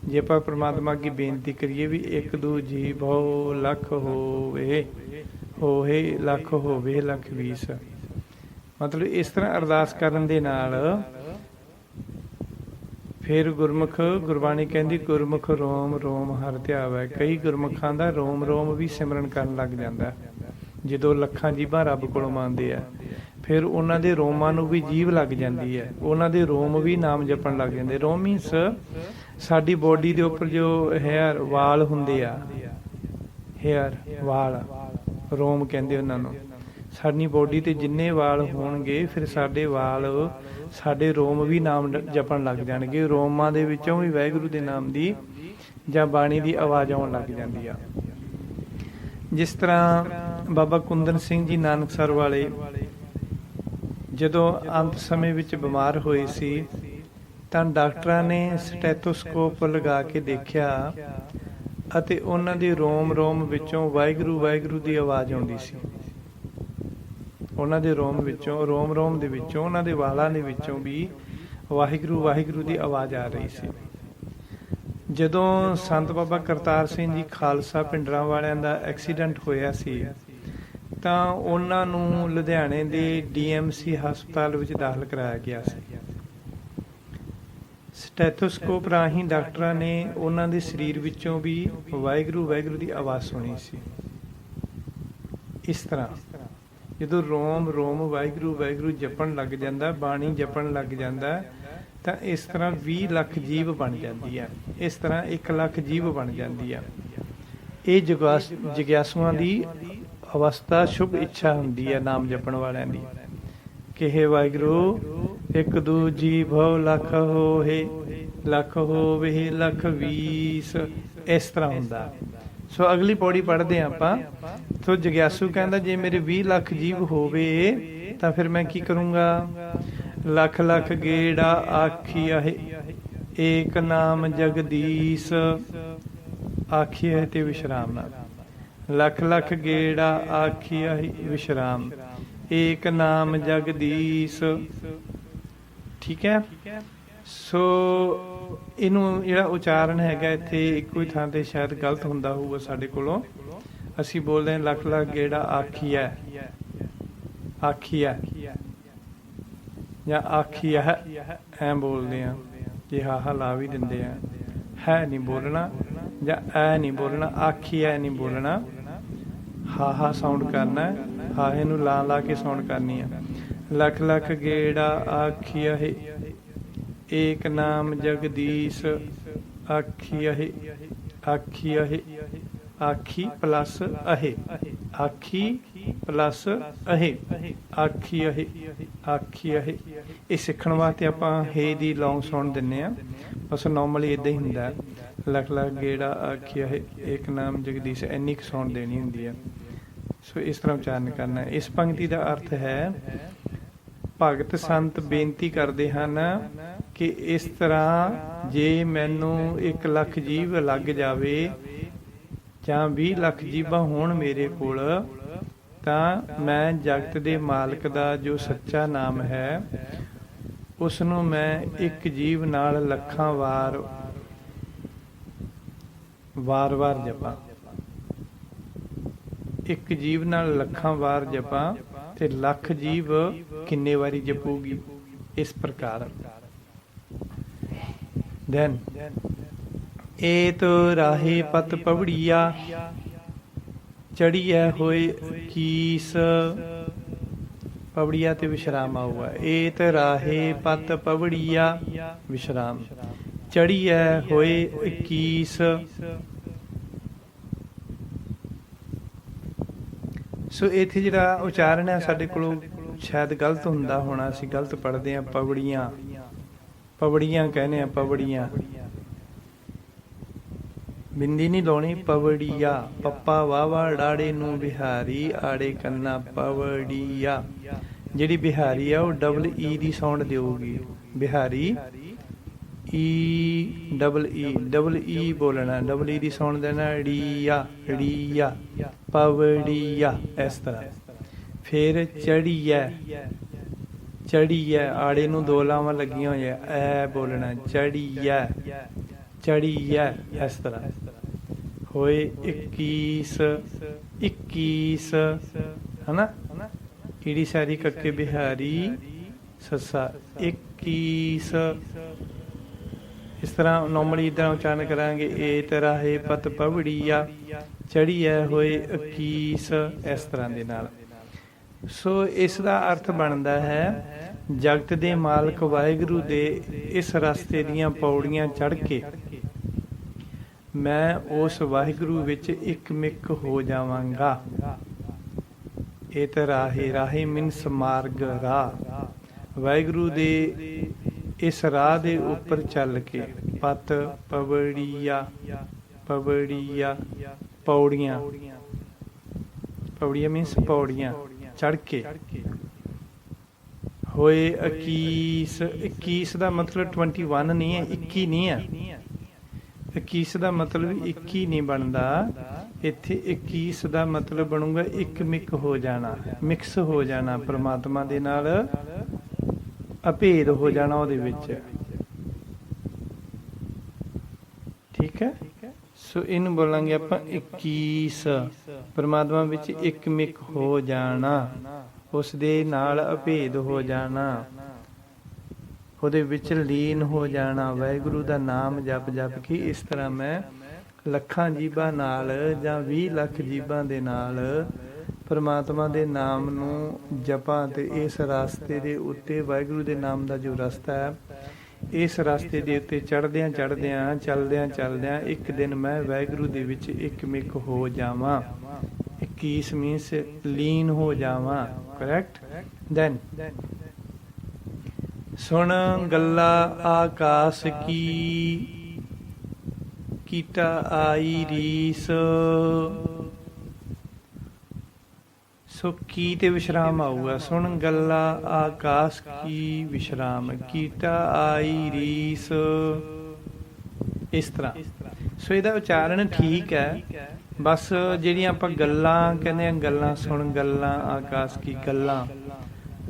ਜੇ ਆਪਾਂ ਪ੍ਰਮਾਤਮਾ ਅੱਗੇ ਬੇਨਤੀ ਕਰੀਏ ਵੀ ਇੱਕ ਦੂ ਜੀ ਬਹੁ ਲੱਖ ਹੋਵੇ ਹੋਏ ਲੱਖ ਹੋਵੇ ਲੱਖ 20, ਮਤਲਬ ਇਸ ਤਰ੍ਹਾਂ ਅਰਦਾਸ ਕਰਨ ਦੇ ਨਾਲ ਫਿਰ ਗੁਰਮੁਖ, ਗੁਰਬਾਣੀ ਕਹਿੰਦੀ ਗੁਰਮੁਖ ਰੋਮ ਰੋਮ ਹਰ ਧਿਆਵੈ। ਕਈ ਗੁਰਮੁਖਾਂ ਦਾ ਰੋਮ ਰੋਮ ਵੀ ਸਿਮਰਨ ਕਰਨ ਲੱਗ ਜਾਂਦਾ ਜਦੋਂ ਲੱਖਾਂ ਜੀਵਾਂ ਰੱਬ ਕੋਲੋਂ ਮੰਨਦੇ ਆ। ਫਿਰ ਉਹਨਾਂ ਦੇ ਰੋਮਾਂ ਨੂੰ ਵੀ ਜੀਭ ਲੱਗ ਜਾਂਦੀ ਹੈ, ਉਹਨਾਂ ਦੇ ਰੋਮ ਵੀ ਨਾਮ ਜਪਣ ਲੱਗ ਜਾਂਦੇ। ਰੋਮ ਮੀਨਸ ਸਾਡੀ ਬੋਡੀ ਦੇ ਉੱਪਰ ਜੋ ਹੇਅਰ ਵਾਲ ਹੁੰਦੇ ਆ, ਹੇਅਰ ਵਾਲ ਰੋਮ ਕਹਿੰਦੇ ਉਹਨਾਂ ਨੂੰ। ਸਾਡੀ ਬੋਡੀ ਤੇ ਜਿੰਨੇ ਵਾਲ ਹੋਣਗੇ ਫਿਰ ਸਾਡੇ ਵਾਲ ਸਾਡੇ ਰੋਮ ਵੀ ਨਾਮ ਜਪਣ ਲੱਗ ਜਾਣਗੇ। ਰੋਮਾਂ ਦੇ ਵਿੱਚੋਂ ਵੀ ਵਾਹਿਗੁਰੂ ਦੇ ਨਾਮ ਦੀ ਜਾਂ ਬਾਣੀ ਦੀ ਆਵਾਜ਼ ਆਉਣ ਲੱਗ ਜਾਂਦੀ ਆ। ਜਿਸ ਤਰ੍ਹਾਂ ਬਾਬਾ ਕੁੰਦਨ ਸਿੰਘ ਜੀ ਨਾਨਕਸਰ ਵਾਲੇ ਜਦੋਂ ਅੰਤ ਸਮੇਂ ਵਿੱਚ ਬਿਮਾਰ ਹੋਏ ਸੀ ਤਾਂ ਡਾਕਟਰਾਂ ਨੇ ਸਟੈਥੋਸਕੋਪ ਲਗਾ ਕੇ ਦੇਖਿਆ ਅਤੇ ਉਹਨਾਂ ਦੇ ਰੋਮ ਰੋਮ ਵਿੱਚੋਂ ਵਾਹਿਗੁਰੂ ਵਾਹਿਗੁਰੂ ਦੀ ਆਵਾਜ਼ ਆਉਂਦੀ ਸੀ। ਉਹਨਾਂ ਦੇ ਰੋਮ ਵਿੱਚੋਂ, ਰੋਮ ਰੋਮ ਦੇ ਵਿੱਚੋਂ, ਉਹਨਾਂ ਦੇ ਵਾਲਾਂ ਦੇ ਵਿੱਚੋਂ ਵੀ ਵਾਹਿਗੁਰੂ ਵਾਹਿਗੁਰੂ ਦੀ ਆਵਾਜ਼ ਆ ਰਹੀ ਸੀ। ਜਦੋਂ ਸੰਤ ਬਾਬਾ ਕਰਤਾਰ ਸਿੰਘ ਜੀ ਖਾਲਸਾ ਪਿੰਡਰਾਂ ਵਾਲਿਆਂ ਦਾ ਐਕਸੀਡੈਂਟ ਹੋਇਆ ਸੀ ਤਾਂ ਉਹਨਾਂ ਨੂੰ ਲੁਧਿਆਣੇ ਦੇ DMC ਹਸਪਤਾਲ ਵਿੱਚ ਦਾਖਲ ਕਰਾਇਆ ਗਿਆ ਸੀ। ਸਟੈਥੋਸਕੋਪ ਰਾਹੀਂ ਡਾਕਟਰਾਂ ਨੇ ਉਹਨਾਂ ਦੇ ਸਰੀਰ ਵਿੱਚੋਂ ਵੀ ਵਾਹਿਗੁਰੂ ਵਾਹਿਗੁਰੂ ਦੀ ਆਵਾਜ਼ ਸੁਣੀ ਸੀ। ਇਸ ਤਰ੍ਹਾਂ ਜਦੋਂ ਰੋਮ ਰੋਮ ਵਾਹਿਗੁਰੂ ਵਾਹਿਗੁਰੂ ਜਪਣ ਲੱਗ ਜਾਂਦਾ, ਬਾਣੀ ਜਪਣ ਲੱਗ ਜਾਂਦਾ, ਤਾਂ ਇਸ ਤਰ੍ਹਾਂ 20 ਲੱਖ ਜੀਵ ਬਣ ਜਾਂਦੀ ਹੈ। ਇਸ ਤਰ੍ਹਾਂ 1 ਲੱਖ ਜੀਵ ਬਣ ਜਾਂਦੀ ਹੈ। ਇਹ ਜਗਿਆਸੂਆਂ ਦੀ ਅਵਸਥਾ ਸ਼ੁਭ ਇੱਛਾ ਹੁੰਦੀ ਹੈ ਨਾਮ ਜਪਣ ਵਾਲਿਆਂ ਦੀ ਕਿ ਹੇ ਵਾਹਿਗੁਰੂ ਇੱਕ ਦੂ ਜੀ ਭਉ ਲੱਖ ਹੋਏ ਲੱਖ ਹੋਵੇ ਲੱਖ 20, ਇਸ ਤਰ੍ਹਾਂ ਹੁੰਦਾ। ਸੋ ਅਗਲੀ ਪੌੜੀ ਪੜ੍ਹਦੇ ਹਾਂ ਆਪਾਂ। ਸੋ ਜਗਿਆਸੂ ਕਹਿੰਦਾ ਜੇ ਮੇਰੇ 20 ਲੱਖ ਜੀਵ ਹੋਵੇ ਤਾਂ ਫਿਰ ਮੈਂ ਕੀ ਕਰੂੰਗਾ। ਲੱਖ ਲੱਖ ਗੇੜਾ ਆਖੀਐ ਏਕ ਨਾਮ ਜਗਦੀਸ਼, ਆਖੀਐ ਤੇ ਵਿਸ਼ਰਾਮ ਨਾਲ। ਲੱਖ ਲੱਖ ਗੇੜਾ ਆਖੀਐ ਵਿਸ਼ਰਾਮ, ਏਕ ਨਾਮ ਜਗਦੀਸ਼। ਠੀਕ ਹੈ। ਸੋ ਇਹਨੂੰ ਜਿਹੜਾ ਉਚਾਰਨ ਹੈਗਾ ਇੱਥੇ ਇੱਕੋ ਹੀ ਥਾਂ ਤੇ ਸ਼ਾਇਦ ਗਲਤ ਹੁੰਦਾ ਹੋਊਗਾ ਸਾਡੇ ਕੋਲੋਂ। ਅਸੀਂ ਬੋਲਦੇ ਹਾਂ ਲੱਖ ਲੱਖ ਗੇੜਾ ਆਖੀਐ, ਆਖੀਐ ਜਾਂ ਆਖੀਐ ਐਂ ਬੋਲਦੇ ਆ। ਜੇ ਹਾਹਾ ਲਾ ਵੀ ਦਿੰਦੇ ਆ, ਹੈ ਨਹੀਂ ਬੋਲਣਾ ਜਾਂ ਐ ਨਹੀਂ ਬੋਲਣਾ, ਆਖੀਐ ਨਹੀਂ ਬੋਲਣਾ। ਹਾਹਾ ਸਾਊਂਡ ਕਰਨਾ, ਹਾਹੇ ਨੂੰ ਲਾ ਲਾ ਕੇ ਸਾਊਂਡ ਕਰਨੀ ਆ। ਲੱਖ ਲੱਖ ਗੇੜਾ ਆਖੀਐ ਏਕ ਨਾਮ ਜਗਦੀਸ਼, ਆਖੀਐ ਆਖੀਐ ਆਖੀ ਪਲੱਸ ਅਹੇ, ਆਖੀ ਪਲੱਸ ਅਹੇ, ਆਖੀਐ ਆਖੀਐ। ਇਹ ਸਿੱਖਣ ਵਾਸਤੇ ਆਪਾਂ ਹੇ ਦੀ ਲੌਂਗ ਸਾਊਂਡ ਦਿੰਦੇ ਹਾਂ। ਬਸ ਨੋਰਮਲੀ ਇੱਦਾਂ ਹੀ ਹੁੰਦਾ। ਲੱਖ ਲੱਖ ਗੇੜਾ ਆਖੀਐ ਏਕ ਨਾਮ ਜਗਦੀਸ਼, ਇੰਨੀ ਕੁ ਸਾਊਂਡ ਦੇਣੀ ਹੁੰਦੀ ਹੈ। ਸੋ ਇਸ ਤਰ੍ਹਾਂ ਉਚਾਰਨ ਕਰਨਾ। ਇਸ ਪੰਕਤੀ ਦਾ ਅਰਥ ਹੈ ਭਗਤ ਸੰਤ ਬੇਨਤੀ ਕਰਦੇ ਹਨ ਕਿ ਇਸ ਤਰ੍ਹਾਂ ਜੇ ਮੈਨੂੰ 1 ਲੱਖ ਜੀਵ ਲੱਗ ਜਾਵੇ ਜਾਂ 20 ਲੱਖ ਜੀਵਾਂ ਹੋਣ ਮੇਰੇ ਕੋਲ ਤਾਂ ਮੈਂ ਜਗਤ ਦੇ ਮਾਲਕ ਦਾ ਜੋ ਸੱਚਾ ਨਾਮ ਹੈ ਉਸ ਨੂੰ ਮੈਂ ਇੱਕ ਜੀਵ ਨਾਲ ਲੱਖਾਂ ਵਾਰ ਜਪਾਂ। ਇੱਕ ਜੀਵ ਨਾਲ ਲੱਖਾਂ ਵਾਰ ਜਪਾਂ ਤੇ ਲੱਖ ਜੀਵ ਕਿੰਨੇ ਵਾਰੀ ਜਪੂਗੀ, ਇਸ ਪ੍ਰਕਾਰ। ਦੈਨ ਏਤ ਰਾਹੇ ਪਤ ਪਵੜੀਆ, ਚੜੀਐ ਹੋਏ ਕੀਸ। ਪਵੜੀਆ ਤੇ ਵਿਸ਼ਰਾਮ ਆਊਗਾ। ਏਤ ਰਾਹੇ ਪਤ ਪਵੜੀਆ ਵਿਸ਼ਰਾਮ, ਚੜੀਐ ਹੋਏ 21। ਸੋ ਇੱਥੇ ਜਿਹੜਾ ਉਚਾਰਨ ਹੈ ਸਾਡੇ ਕੋਲੋਂ ਸ਼ਾਇਦ ਗਲਤ ਹੁੰਦਾ ਹੋਣਾ, ਅਸੀਂ ਗਲਤ ਪੜ੍ਹਦੇ ਹਾਂ। ਪਵੜੀਆਂ ਪਵੜੀਆਂ ਕਹਿੰਦੇ ਆ, ਪਵੜੀਆਂ ਬਿੰਦੀ ਨਹੀਂ ਲਾਉਣੀ। ਪਵੜੀਆ, ਪੱਪਾ ਵਾਵਾ ਡਾੜੇ ਨੂੰ ਬਿਹਾਰੀ, ਆੜੇ ਕੰਨਾ ਪਵੜੀਆ। ਜਿਹੜੀ ਬਿਹਾਰੀ ਆ ਉਹ ਡਬਲ ਈ ਦੀ ਸਾਊਂਡ ਦੇਊਗੀ। ਬਿਹਾਰੀ ਈ ਡਬਲ ਈ ਬੋਲਣਾ, ਡਬਲ ਈ ਦੀ ਸਾਊਂਡ ਦੇਣਾ। ੜੀਆ ੜੀਆ, ਪਵੜੀਆ, ਇਸ ਤਰ੍ਹਾਂ। ਫਿਰ ਚੜੀਐ, ਚੜੀਐ ਆੜੇ ਨੂੰ ਦੋ ਲਾਵਾਂ ਲੱਗੀਆਂ ਹੋਈਆਂ, ਐ ਬੋਲਣਾ। ਚੜੀਐ ਚੜੀਐ, ਇਸ ਤਰ੍ਹਾਂ। ਹੋਏ 21 ਹਨਾ। ਈੜੀ ਸਾਰੀ ਕੱਕੇ ਬਿਹਾਰੀ ਸੱਸਾ 21। ਇਸ ਤਰ੍ਹਾਂ ਨੋਰਮਲੀ ਇੱਦਾਂ ਉਚਾਰਨ ਕਰਾਂਗੇ। ਏਤ ਰਾਹੇ ਪਤ ਪਵੜੀਆ, ਚੜੀਐ ਹੋਏ 21, ਇਸ ਤਰ੍ਹਾਂ ਦੇ ਨਾਲ। ਸੋ ਇਸ ਦਾ ਅਰਥ ਬਣਦਾ ਹੈ, ਜਗਤ ਦੇ ਮਾਲਕ ਵਾਹਿਗੁਰੂ ਦੇ ਇਸ ਰਸਤੇ ਦੀਆਂ ਪੌੜੀਆਂ ਚੜ੍ਹ ਕੇ ਮੈਂ ਉਸ ਵਾਹਿਗੁਰੂ ਵਿੱਚ ਇੱਕ ਮਿੱਕ ਹੋ ਜਾਵਾਂਗਾ। ਏਤ ਰਾਹੇ, ਰਾਹੇ ਮੀਨਸ ਮਾਰਗ, ਰਾਹ। ਵਾਹਿਗੁਰੂ ਦੇ ਇਸ ਰਾਹ ਦੇ ਉੱਪਰ ਚੱਲ ਕੇ। ਪਤ ਪਵੜੀਆ, ਪਵੜੀਆ ਪੌੜੀਆਂ, ਪੌੜੀਆਂ ਮੀਨਸ ਪੌੜੀਆਂ, ਚੜ੍ਹ ਕੇ। ਹੋਏ 21, 21 ਦਾ ਮਤਲਬ 21 ਨਹੀਂ ਹੈ, 21 ਨਹੀਂ ਹੈ। 21 ਦਾ ਮਤਲਬ 21 ਨਹੀਂ ਬਣਦਾ। ਇੱਥੇ 21 ਦਾ ਮਤਲਬ ਬਣੂਗਾ ਇੱਕ ਮਿਕ ਹੋ ਜਾਣਾ, ਮਿਕਸ ਹੋ ਜਾਣਾ ਪ੍ਰਮਾਤਮਾ ਦੇ ਨਾਲ, ਅਭੇਦ ਹੋ ਜਾਣਾ ਉਹਦੇ ਵਿੱਚ। ਠੀਕ ਹੈ। ਸੋ ਇਹਨੂੰ ਬੋਲਾਂਗੇ ਆਪਾਂ 21, ਪ੍ਰਮਾਤਮਾ ਵਿੱਚ ਇੱਕ ਮਿਕ ਹੋ ਜਾਣਾ, ਉਸ ਦੇ ਨਾਲ ਅਭੇਦ ਹੋ ਜਾਣਾ, ਉਹਦੇ ਵਿੱਚ ਲੀਨ ਹੋ ਜਾਣਾ, ਵਾਹਿਗੁਰੂ ਦਾ ਨਾਮ ਜਪ ਜਪ ਕੇ। ਇਸ ਤਰ੍ਹਾਂ ਮੈਂ ਲੱਖਾਂ ਜੀਵਾਂ ਨਾਲ ਜਾਂ 20 ਲੱਖ ਜੀਵਾਂ ਦੇ ਨਾਲ ਪਰਮਾਤਮਾ ਦੇ ਨਾਮ ਨੂੰ ਜਪਾਂ। ਤੇ ਇਸ ਰਸਤੇ ਦੇ ਉੱਤੇ, ਵਾਹਿਗੁਰੂ ਦੇ ਨਾਮ ਦਾ ਜੋ ਰਸਤਾ ਹੈ, ਇਸ ਰਸਤੇ ਦੇ ਉੱਤੇ ਚੜ੍ਹਦਿਆਂ ਚੜ੍ਹਦਿਆਂ, ਚਲਦਿਆਂ ਚਲਦਿਆਂ ਇੱਕ ਦਿਨ ਮੈਂ ਵਾਹਿਗੁਰੂ ਦੇ ਵਿੱਚ ਇੱਕ ਮਿਕ ਹੋ ਜਾਵਾਂ। 21 ਮੀਨਸ ਲੀਨ ਹੋ ਜਾਵਾਂ। ਕਰੈਕਟ। ਦੈਨ ਸੁਣ ਗੱਲਾ ਆਕਾਸ਼ ਕੀ, ਕੀਟਾ ਆਈ ਰੀਸ। ਸੋ ਕੀ ਤੇ ਵਿਸ਼ਰਾਮ ਆਊਗਾ। ਸੁਣ ਗੱਲਾ ਆਕਾਸ਼ ਕੀ ਵਿਸ਼ਰਾਮ, ਕੀਟਾ ਆਈ ਰੀਸ, ਇਸ ਤਰ੍ਹਾਂ। ਸੋ ਇਹਦਾ ਉਚਾਰਨ ਠੀਕ ਹੈ, ਬਸ ਜਿਹੜੀਆਂ ਆਪਾਂ ਗੱਲਾਂ ਕਹਿੰਦੇ ਆ, ਗੱਲਾਂ ਸੁਣ ਗੱਲਾਂ ਆਕਾਸ਼ ਕੀ, ਗੱਲਾਂ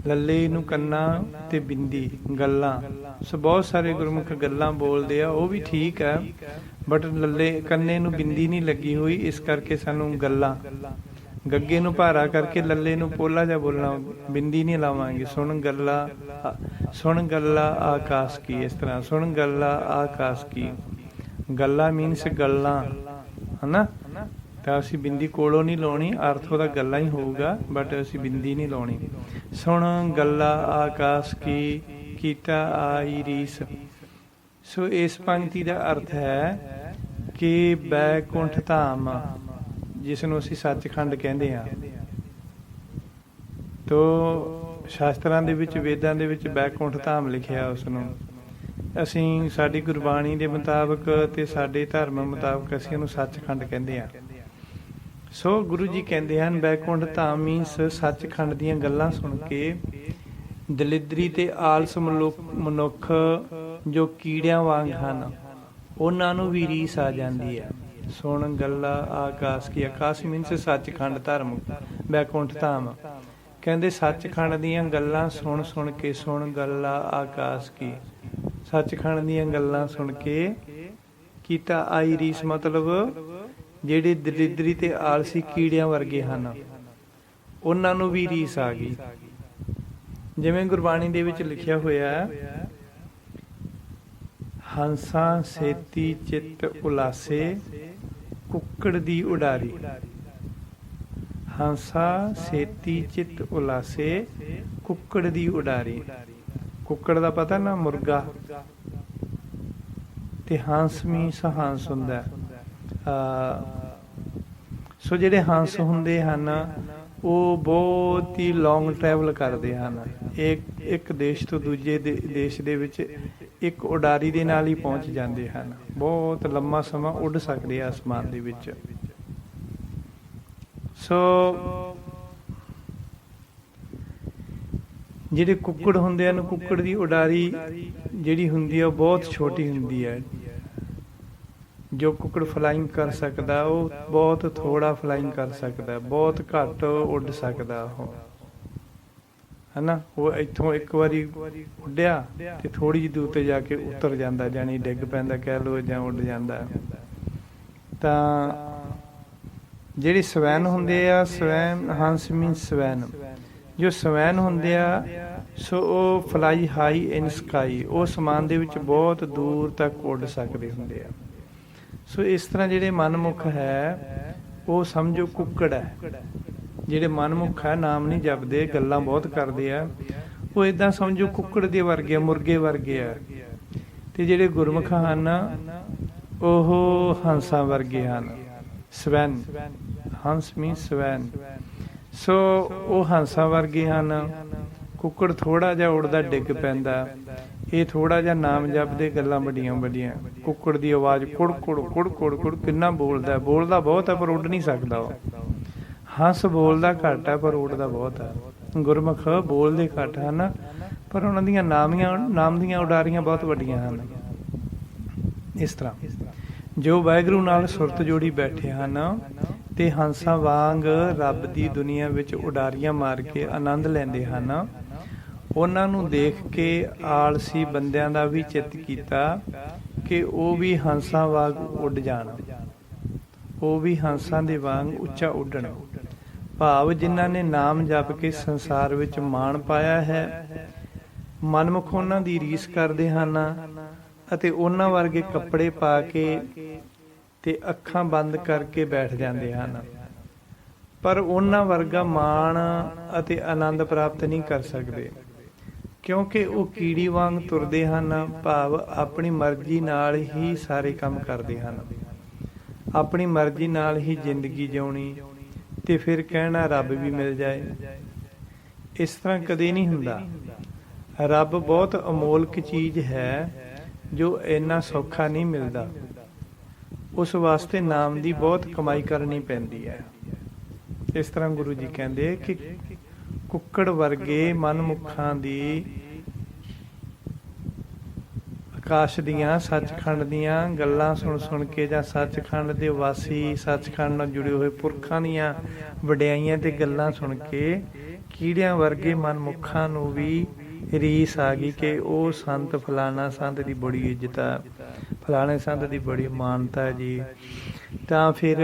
ਲੱਲੇ ਨੂੰ ਕੰਨਾ ਤੇ ਬਿੰਦੀ, ਗੱਲਾਂ। ਸੋ ਬਹੁਤ ਸਾਰੇ ਗੁਰਮੁਖ ਗੱਲਾਂ ਬੋਲਦੇ ਆ, ਉਹ ਵੀ ਠੀਕ ਹੈ, ਬਟ ਲੱਲੇ ਕੰਨੇ ਨੂੰ ਬਿੰਦੀ ਨਹੀਂ ਲੱਗੀ ਹੋਈ, ਇਸ ਕਰਕੇ ਸਾਨੂੰ ਗੱਲਾਂ, ਗੱਗੇ ਨੂੰ ਭਾਰਾ ਕਰਕੇ ਲੱਲੇ ਨੂੰ ਪੋਲਾ ਜਿਹਾ ਬੋਲਣਾ, ਬਿੰਦੀ ਨਹੀਂ ਲਾਵਾਂਗੇ। ਸੁਣ ਗੱਲਾਂ ਆਕਾਸ਼ ਕੀ, ਇਸ ਤਰ੍ਹਾਂ। ਸੁਣ ਗੱਲਾਂ ਆਕਾਸ਼ ਕੀ, ਗੱਲਾਂ ਮੀਨਸ ਗੱਲਾਂ, ਹਨਾ। ਤਾਂ ਅਸੀਂ ਬਿੰਦੀ ਕੋਲੋਂ ਨਹੀਂ ਲਾਉਣੀ, ਅਰਥ ਉਹਦਾ ਗੱਲਾਂ ਹੀ ਹੋਊਗਾ, ਬਟ ਅਸੀਂ ਬਿੰਦੀ ਨਹੀਂ ਲਾਉਣੀ। ਸੁਣ ਗੱਲਾਂ ਆਕਾਸ਼ ਕੀ, ਕੀਤਾ ਆਈ ਰੀਸ। ਸੋ ਇਸ ਪੰਕਤੀ ਦਾ ਅਰਥ ਹੈ ਕਿ ਬੈਕੁੰਠ ਧਾਮ, ਜਿਸ ਨੂੰ ਅਸੀਂ ਸੱਚਖੰਡ ਕਹਿੰਦੇ ਹਾਂ, ਤੋ ਸ਼ਾਸਤਰਾਂ ਦੇ ਵਿੱਚ, ਵੇਦਾਂ ਦੇ ਵਿੱਚ ਬੈਕੁੰਠ ਧਾਮ ਲਿਖਿਆ ਉਸ ਨੂੰ। ਅਸੀਂ ਸਾਡੀ ਗੁਰਬਾਣੀ ਦੇ ਮੁਤਾਬਕ ਤੇ ਸਾਡੇ ਧਰਮ ਮੁਤਾਬਕ ਅਸੀਂ ਉਹਨੂੰ ਸੱਚਖੰਡ ਕਹਿੰਦੇ ਹਾਂ। ਸੋ ਗੁਰੂ ਜੀ ਕਹਿੰਦੇ ਹਨ ਬੈਕੁੰਠ ਧਾਮ ਮੀਨਸ ਸੱਚਖੰਡ ਦੀਆਂ ਗੱਲਾਂ ਸੁਣ ਕੇ ਦਲਿਦਰੀ ਤੇ ਆਲਸ ਮਨੁੱਖ ਜੋ ਕੀੜਿਆਂ ਵਾਂਗ ਹਨ, ਉਹਨਾਂ ਨੂੰ ਵੀ ਰੀਸ ਆ ਜਾਂਦੀ ਹੈ। ਸੁਣ ਗੱਲਾਂ ਆਕਾਸ਼ ਕੀ, ਆਕਾਸ਼ ਮੀਨਸ ਸੱਚਖੰਡ ਧਰਮ, ਬੈਕੁੰਠ ਧਾਮ। ਕਹਿੰਦੇ ਸੱਚਖੰਡ ਦੀਆਂ ਗੱਲਾਂ ਸੁਣ ਸੁਣ ਕੇ, ਸੁਣ ਗੱਲਾਂ ਆਕਾਸ਼ ਕੀ, ਸੱਚਖੰਡ ਦੀਆਂ ਗੱਲਾਂ ਸੁਣ ਕੇ ਕੀਤਾ ਆਈ ਰੀਸ, ਮਤਲਬ ਜਿਹੜੇ ਦਰਿਦਰੀ ਤੇ ਆਲਸੀ ਕੀੜਿਆਂ ਵਰਗੇ ਹਨ ਉਹਨਾਂ ਨੂੰ ਵੀ ਰੀਸ ਆ ਗਈ। ਜਿਵੇਂ ਗੁਰਬਾਣੀ ਦੇ ਵਿੱਚ ਲਿਖਿਆ ਹੋਇਆ, ਹੰਸਾਂ ਸੇਤੀ ਚਿੱਤ ਉਲਾਸੇ ਕੁੱਕੜ ਦੀ ਉਡਾਰੀ। ਹੰਸਾ ਸੇਤੀ ਚਿੱਤ ਉਲਾਸੇ ਕੁੱਕੜ ਦੀ ਉਡਾਰੀ। ਕੁੱਕੜ ਦਾ ਪਤਾ ਨਾ, ਮੁਰਗਾ, ਤੇ ਹੰਸ ਮੀਨਸ ਹੰਸ ਹੁੰਦਾ। ਸੋ ਜਿਹੜੇ ਹੰਸ ਹੁੰਦੇ ਹਨ ਉਹ ਬਹੁਤ ਹੀ ਲੌਂਗ ਟਰੈਵਲ ਕਰਦੇ ਹਨ। ਇੱਕ ਦੇਸ਼ ਤੋਂ ਦੂਜੇ ਦੇਸ਼ ਦੇ ਵਿੱਚ ਇੱਕ ਉਡਾਰੀ ਦੇ ਨਾਲ ਹੀ ਪਹੁੰਚ ਜਾਂਦੇ ਹਨ। ਬਹੁਤ ਲੰਮਾ ਸਮਾਂ ਉੱਡ ਸਕਦੇ ਆ ਅਸਮਾਨ ਦੇ ਵਿੱਚ। ਸੋ ਜਿਹੜੇ ਕੁੱਕੜ ਹੁੰਦੇ ਹਨ, ਕੁੱਕੜ ਦੀ ਉਡਾਰੀ ਜਿਹੜੀ ਹੁੰਦੀ ਹੈ ਉਹ ਬਹੁਤ ਛੋਟੀ ਹੁੰਦੀ ਹੈ। ਜੋ ਕੁੱਕੜ ਫਲਾਈਂਗ ਕਰ ਸਕਦਾ ਉਹ ਬਹੁਤ ਥੋੜਾ ਫਲਾਈਂਗ ਕਰ ਸਕਦਾ, ਬਹੁਤ ਘੱਟ ਉੱਡ ਸਕਦਾ ਉਹ, ਹਨਾ। ਉਹ ਇੱਥੋਂ ਇੱਕ ਵਾਰੀ ਉੱਡਿਆ ਤੇ ਥੋੜੀ ਜਿਹੀ ਦੂਰ ਤੇ ਜਾ ਕੇ ਉਤਰ ਜਾਂਦਾ, ਜਾਣੀ ਡਿੱਗ ਪੈਂਦਾ ਕਹਿ ਲਓ, ਜਾਂ ਉੱਡ ਜਾਂਦਾ। ਤਾਂ ਜਿਹੜੇ ਸਵੈਨ ਹੁੰਦੇ ਆ, ਸਵੈਨ ਹੰਸ ਮੀਨਸ ਸਵੈਨ, ਜੋ ਸਵੈਨ ਹੁੰਦੇ ਆ ਸੋ ਉਹ ਫਲਾਈ ਹਾਈ ਇਨ ਸਕਾਈ, ਉਹ ਅਸਮਾਨ ਦੇ ਵਿੱਚ ਬਹੁਤ ਦੂਰ ਤੱਕ ਉੱਡ ਸਕਦੇ ਹੁੰਦੇ ਆ। ਸੋ ਇਸ ਤਰ੍ਹਾਂ ਜਿਹੜੇ ਮਨਮੁਖ ਹੈ ਉਹ ਸਮਝੋ ਕੁੱਕੜ ਹੈ। ਜਿਹੜੇ ਮਨਮੁਖ ਹੈ ਨਾਮ ਨਹੀਂ ਜਪਦੇ, ਗੱਲਾਂ ਬਹੁਤ ਕਰਦੇ ਆ, ਉਹ ਏਦਾਂ ਸਮਝੋ ਕੁੱਕੜ ਦੇ ਵਰਗੇ, ਮੁਰਗੇ ਵਰਗੇ ਆ। ਤੇ ਜਿਹੜੇ ਗੁਰਮੁਖ ਹਨ ਉਹ ਹੰਸਾਂ ਵਰਗੇ ਹਨ। ਸਵੈਨ, ਹੰਸ ਮੀਨਸ ਸਵੈਨ। ਸੋ ਉਹ ਹੰਸਾਂ ਵਰਗੇ ਹਨ। ਕੁੱਕੜ ਥੋੜਾ ਜਿਹਾ ਉੜਦਾ ਡਿੱਗ ਪੈਂਦਾ, ਇਹ ਥੋੜਾ ਜਿਹਾ ਨਾਮ ਜਪਦੇ, ਗੱਲਾਂ ਵੱਡੀਆਂ ਵੱਡੀਆਂ। ਕੁੱਕੜ ਦੀ ਆਵਾਜ਼ ਕੁੜ ਕੁੜ ਕੁੜ ਕੁੜ ਕੁੜ, ਕਿੰਨਾ ਬੋਲਦਾ, ਬੋਲਦਾ ਬਹੁਤ ਹੈ ਪਰ ਉੱਡ ਨਹੀਂ ਸਕਦਾ ਉਹ। ਹੰਸ ਬੋਲਦਾ ਘੱਟ ਹੈ ਪਰ ਉੱਡਦਾ ਬਹੁਤ ਹੈ। ਗੁਰਮੁਖ ਬੋਲਦੇ ਘੱਟ ਹਨ ਪਰ ਉਹਨਾਂ ਦੀਆਂ ਨਾਮ ਦੀਆਂ ਉਡਾਰੀਆਂ ਬਹੁਤ ਵੱਡੀਆਂ ਹਨ। ਇਸ ਤਰ੍ਹਾਂ ਜੋ ਵਾਹਿਗੁਰੂ ਨਾਲ ਸੁਰਤ ਜੋੜੀ ਬੈਠੇ ਹਨ ਤੇ ਹੰਸਾਂ ਵਾਂਗ ਰੱਬ ਦੀ ਦੁਨੀਆ ਵਿੱਚ ਉਡਾਰੀਆਂ ਮਾਰ ਕੇ ਆਨੰਦ ਲੈਂਦੇ ਹਨ, ਉਹਨਾਂ ਨੂੰ ਦੇਖ ਕੇ ਆਲਸੀ ਬੰਦਿਆਂ ਦਾ ਵੀ ਚਿੱਤ ਕੀਤਾ ਕਿ ਉਹ ਵੀ ਹੰਸਾਂ ਵਾਂਗ ਉੱਡ ਜਾਣ, ਉਹ ਵੀ ਹੰਸਾਂ ਦੇ ਵਾਂਗ ਉੱਚਾ ਉੱਡਣ। ਭਾਵ ਜਿਨ੍ਹਾਂ ਨੇ ਨਾਮ ਜਪ ਕੇ ਸੰਸਾਰ ਵਿੱਚ ਮਾਣ ਪਾਇਆ ਹੈ, ਮਨਮੁਖ ਉਹਨਾਂ ਦੀ ਰੀਸ ਕਰਦੇ ਹਨ ਅਤੇ ਉਹਨਾਂ ਵਰਗੇ ਕੱਪੜੇ ਪਾ ਕੇ ਤੇ ਅੱਖਾਂ ਬੰਦ ਕਰਕੇ ਬੈਠ ਜਾਂਦੇ ਹਨ, ਪਰ ਉਹਨਾਂ ਵਰਗਾ ਮਾਣ ਅਤੇ ਆਨੰਦ ਪ੍ਰਾਪਤ ਨਹੀਂ ਕਰ ਸਕਦੇ, ਕਿਉਂਕਿ ਉਹ ਕੀੜੀ ਵਾਂਗ ਤੁਰਦੇ ਹਨ। ਭਾਵ ਆਪਣੀ ਮਰਜ਼ੀ ਨਾਲ ਹੀ ਸਾਰੇ ਕੰਮ ਕਰਦੇ ਹਨ, ਆਪਣੀ ਮਰਜ਼ੀ ਨਾਲ ਹੀ ਜ਼ਿੰਦਗੀ ਜਿਉਣੀ ਤੇ ਫਿਰ ਕਹਿਣਾ ਰੱਬ ਵੀ ਮਿਲ ਜਾਏ। ਇਸ ਤਰ੍ਹਾਂ ਕਦੇ ਨਹੀਂ ਹੁੰਦਾ। ਰੱਬ ਬਹੁਤ ਅਮੋਲਕ ਚੀਜ਼ ਹੈ ਜੋ ਇੰਨਾ ਸੌਖਾ ਨਹੀਂ ਮਿਲਦਾ। ਉਸ ਵਾਸਤੇ ਨਾਮ ਦੀ ਬਹੁਤ ਕਮਾਈ ਕਰਨੀ ਪੈਂਦੀ ਹੈ। ਇਸ ਤਰ੍ਹਾਂ ਗੁਰੂ ਜੀ ਕਹਿੰਦੇ ਕਿ ਕੁੱਕੜ ਵਰਗੇ ਮਨਮੁਖਾਂ ਦੀ ਆਕਾਸ਼ ਦੀਆਂ, ਸੱਚਖੰਡ ਦੀਆਂ ਗੱਲਾਂ ਸੁਣ ਸੁਣ ਕੇ, ਜਾਂ ਸੱਚਖੰਡ ਦੇ ਵਾਸੀ, ਸੱਚਖੰਡ ਨਾਲ ਜੁੜੇ ਹੋਏ ਪੁਰਖਾਂ ਦੀਆਂ ਵਡਿਆਈਆਂ ਤੇ ਗੱਲਾਂ ਸੁਣ ਕੇ ਕੀੜਿਆਂ ਵਰਗੇ ਮਨਮੁਖਾਂ ਨੂੰ ਵੀ ਰੀਸ ਆ ਗਈ ਕਿ ਉਹ ਸੰਤ ਫਲਾਣਾ ਸੰਤ ਦੀ ਬੜੀ ਇੱਜ਼ਤ ਆ, ਫਲਾਣੇ ਸੰਤ ਦੀ ਬੜੀ ਮਾਨਤਾ ਹੈ ਜੀ। ਤਾਂ ਫਿਰ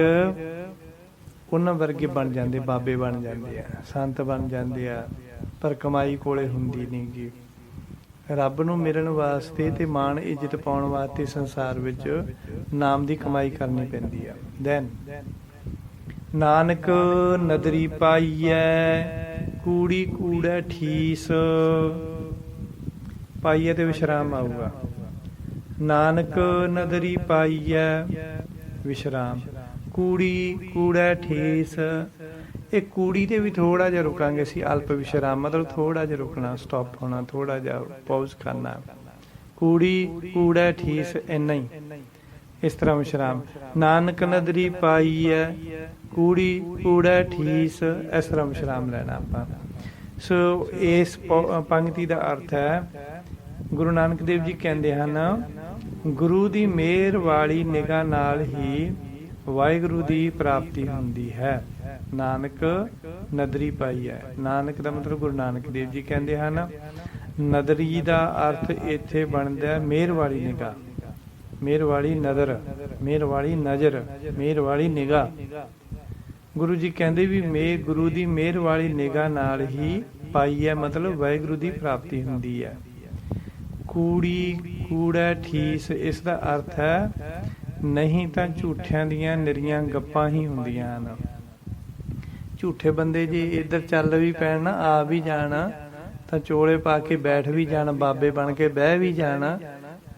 ਉਹਨਾਂ ਵਰਗੇ ਬਣ ਜਾਂਦੇ, ਬਾਬੇ ਬਣ ਜਾਂਦੇ ਆ, ਸੰਤ ਬਣ ਜਾਂਦੇ ਆ, ਪਰ ਕਮਾਈ ਕੋਲੇ ਹੁੰਦੀ ਨਹੀਂ ਗੀ। ਰੱਬ ਨੂੰ ਮਿਲਣ ਵਾਸਤੇ ਤੇ ਮਾਣ ਇੱਜ਼ਤ ਪਾਉਣ ਵਾਸਤੇ ਸੰਸਾਰ ਵਿੱਚ ਨਾਮ ਦੀ ਕਮਾਈ ਕਰਨੀ ਪੈਂਦੀ ਆ। ਦੈਨ ਨਾਨਕ ਨਦਰੀ ਪਾਈਐ ਕੂੜੀ ਕੂੜੈ ਠੀਸ, ਪਾਈਐ ਤੇ ਵਿਸ਼ਰਾਮ ਆਊਗਾ। ਨਾਨਕ ਨਦਰੀ ਪਾਈਐ ਵਿਸ਼ਰਾਮ, ਕੂੜੀ ਕੂੜੈ ਠੀਸ। ਇਹ ਕੂੜੀ ਤੇ ਵੀ ਥੋੜਾ ਜਿਹਾ ਰੁਕਾਂਗੇ ਅਸੀਂ, ਅਲਪ ਵਿਸ਼ਰਾਮ ਮਤਲਬ ਥੋੜਾ ਜਿਹਾ ਰੁਕਣਾ, ਸਟਾਪ ਹੋਣਾ, ਥੋੜਾ ਜਿਹਾ ਪੌਜ਼ ਕਰਨਾ। ਕੂੜੀ ਕੂੜੈ ਠੀਸ, ਇੰਨਾ ਹੀ। ਇਸ ਤਰ੍ਹਾਂ ਵਿਸ਼ਰਾਮ। ਨਾਨਕ ਨਦਰੀ ਪਾਈਐ ਕੂੜੀ ਕੂੜੈ ਠੀਸ, ਇਸ ਤਰ੍ਹਾਂ ਵਿਸ਼ਰਾਮ ਲੈਣਾ ਆਪਾਂ। ਸੋ ਇਸ ਪੰਕਤੀ ਦਾ ਅਰਥ ਹੈ, ਗੁਰੂ ਨਾਨਕ ਦੇਵ ਜੀ ਕਹਿੰਦੇ ਹਨ, ਗੁਰੂ ਦੀ ਮਿਹਰ ਵਾਲੀ ਨਿਗਾਹ ਨਾਲ ਹੀ ਵਾਹਿਗੁਰੂ ਦੀ ਪ੍ਰਾਪਤੀ ਹੁੰਦੀ ਹੈ। ਨਾਨਕ ਨਦਰੀ ਪਾਈ ਹੈ। ਨਾਨਕ ਦਾ ਮਤਲਬ ਗੁਰੂ ਨਾਨਕ ਦੇਵ ਜੀ ਕਹਿੰਦੇ ਹਨ, ਨਦਰੀ ਦਾ ਅਰਥ ਇੱਥੇ ਬਣਦਾ ਹੈ ਮਿਹਰ ਵਾਲੀ ਨਿਗਾਹ, ਮਿਹਰ ਵਾਲੀ ਨਦਰ, ਮਿਹਰ ਵਾਲੀ ਨਜ਼ਰ, ਮਿਹਰ ਵਾਲੀ ਨਿਗਾਹ। ਗੁਰੂ ਜੀ ਕਹਿੰਦੇ ਵੀ ਗੁਰੂ ਦੀ ਮਿਹਰ ਵਾਲੀ ਨਿਗਾਹ ਨਾਲ ਹੀ ਪਾਈ ਹੈ, ਮਤਲਬ ਵਾਹਿਗੁਰੂ ਦੀ ਪ੍ਰਾਪਤੀ ਹੁੰਦੀ ਹੈ। ਕੂੜੀ ਕੂੜਾ ਠੀਸ, ਇਸ ਦਾ ਅਰਥ ਹੈ ਨਹੀਂ ਤਾਂ ਝੂਠਿਆਂ ਦੀਆਂ ਨਿਰੀਆਂ ਗੱਪਾਂ ਹੀ ਹੁੰਦੀਆਂ ਹਨ। ਝੂਠੇ ਬੰਦੇ ਜੇ ਇੱਧਰ ਚੱਲ ਵੀ ਪੈਣ ਨਾ, ਆ ਵੀ ਜਾਣ ਤਾਂ ਚੋਲੇ ਪਾ ਕੇ ਬੈਠ ਵੀ ਜਾਣ, ਬਾਬੇ ਬਣ ਕੇ ਬਹਿ ਵੀ ਜਾਣ,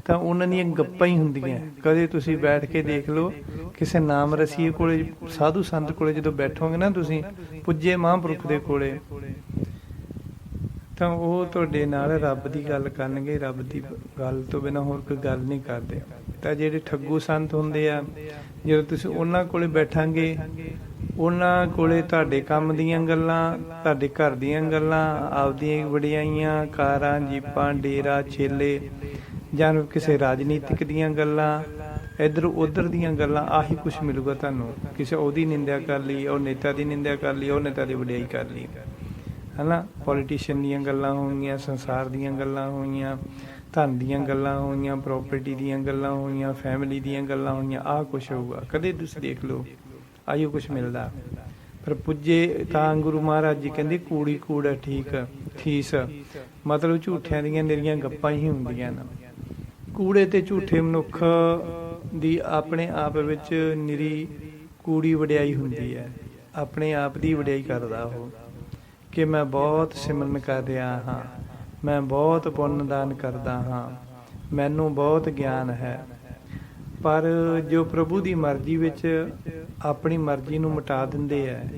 ਤਾਂ ਉਹਨਾਂ ਦੀਆਂ ਗੱਪਾਂ ਹੀ ਹੁੰਦੀਆਂ। ਕਦੇ ਤੁਸੀਂ ਬੈਠ ਕੇ ਦੇਖ ਲਓ ਕਿਸੇ ਨਾਮ ਰਸੀਏ ਕੋਲੇ, ਸਾਧੂ ਸੰਤ ਕੋਲੇ ਜਦੋਂ ਬੈਠੋਗੇ ਨਾ ਤੁਸੀਂ, ਪੁੱਜੇ ਮਹਾਂਪੁਰਖ ਦੇ ਕੋਲੇ, ਤਾਂ ਉਹ ਤੁਹਾਡੇ ਨਾਲ ਰੱਬ ਦੀ ਗੱਲ ਕਰਨਗੇ। ਰੱਬ ਦੀ ਗੱਲ ਤੋਂ ਬਿਨਾਂ ਹੋਰ ਕੋਈ ਗੱਲ ਨਹੀਂ ਕਰਦੇ। ਤਾਂ ਜਿਹੜੇ ਠੱਗੂ ਸੰਤ ਹੁੰਦੇ ਆ, ਜਦੋਂ ਤੁਸੀਂ ਉਹਨਾਂ ਕੋਲੇ ਬੈਠਾਂਗੇ, ਉਹਨਾਂ ਕੋਲੇ ਤੁਹਾਡੇ ਕੰਮ ਦੀਆਂ ਗੱਲਾਂ, ਤੁਹਾਡੇ ਘਰ ਦੀਆਂ ਗੱਲਾਂ, ਆਪਦੀਆਂ ਵਡਿਆਈਆਂ, ਕਾਰਾਂ, ਜੀਪਾਂ, ਡੇਰਾ, ਛੇਲੇ, ਜਾਂ ਕਿਸੇ ਰਾਜਨੀਤਿਕ ਦੀਆਂ ਗੱਲਾਂ, ਇੱਧਰ ਉੱਧਰ ਦੀਆਂ ਗੱਲਾਂ, ਆਹੀ ਕੁਛ ਮਿਲੂਗਾ ਤੁਹਾਨੂੰ। ਕਿਸੇ ਉਹਦੀ ਨਿੰਦਿਆ ਕਰ ਲਈ, ਉਹ ਨੇਤਾ ਦੀ ਨਿੰਦਿਆ ਕਰ ਲਈ, ਉਹ ਨੇਤਾ ਦੀ ਵਡਿਆਈ ਕਰ ਲਈ, ਹੈ ਨਾ। ਪੋਲੀਟੀਸ਼ੀਅਨ ਦੀਆਂ ਗੱਲਾਂ ਹੋਈਆਂ, ਸੰਸਾਰ ਦੀਆਂ ਗੱਲਾਂ ਹੋਈਆਂ, ਧਨ ਦੀਆਂ ਗੱਲਾਂ ਹੋਈਆਂ, ਪ੍ਰੋਪਰਟੀ ਦੀਆਂ ਗੱਲਾਂ ਹੋਈਆਂ, ਫੈਮਿਲੀ ਦੀਆਂ ਗੱਲਾਂ ਹੋਈਆਂ, ਆਹ ਕੁਛ ਹੋਊਗਾ। ਕਦੇ ਤੁਸੀਂ ਦੇਖ ਲਓ, ਆਈਓ ਕੁਛ ਮਿਲਦਾ। ਪਰ ਪੁੱਜੇ ਤਾਂ ਗੁਰੂ ਮਹਾਰਾਜ ਜੀ ਕਹਿੰਦੇ ਕੂੜੀ ਕੂੜਾ ਠੀਕ ਠੀਸ, ਮਤਲਬ ਝੂਠਿਆਂ ਦੀਆਂ ਨਿਰੀਆਂ ਗੱਪਾਂ ਹੀ ਹੁੰਦੀਆਂ ਨੇ। ਕੂੜੇ ਤੇ ਝੂਠੇ ਮਨੁੱਖ ਦੀ ਆਪਣੇ ਆਪ ਵਿੱਚ ਨਿਰੀ ਕੂੜੀ ਵਡਿਆਈ ਹੁੰਦੀ ਹੈ। ਆਪਣੇ ਆਪ ਦੀ ਵਡਿਆਈ ਕਰਦਾ ਉਹ ਕਿ ਮੈਂ ਬਹੁਤ ਸਿਮਰਨ ਕਰ ਰਿਹਾ ਹਾਂ, ਮੈਂ ਬਹੁਤ ਪੁੰਨ ਦਾਨ ਕਰਦਾ ਹਾਂ, ਮੈਨੂੰ ਬਹੁਤ ਗਿਆਨ ਹੈ। ਪਰ ਜੋ ਪ੍ਰਭੂ ਦੀ ਮਰਜ਼ੀ ਵਿੱਚ ਆਪਣੀ ਮਰਜ਼ੀ ਨੂੰ ਮਿਟਾ ਦਿੰਦੇ ਹੈ,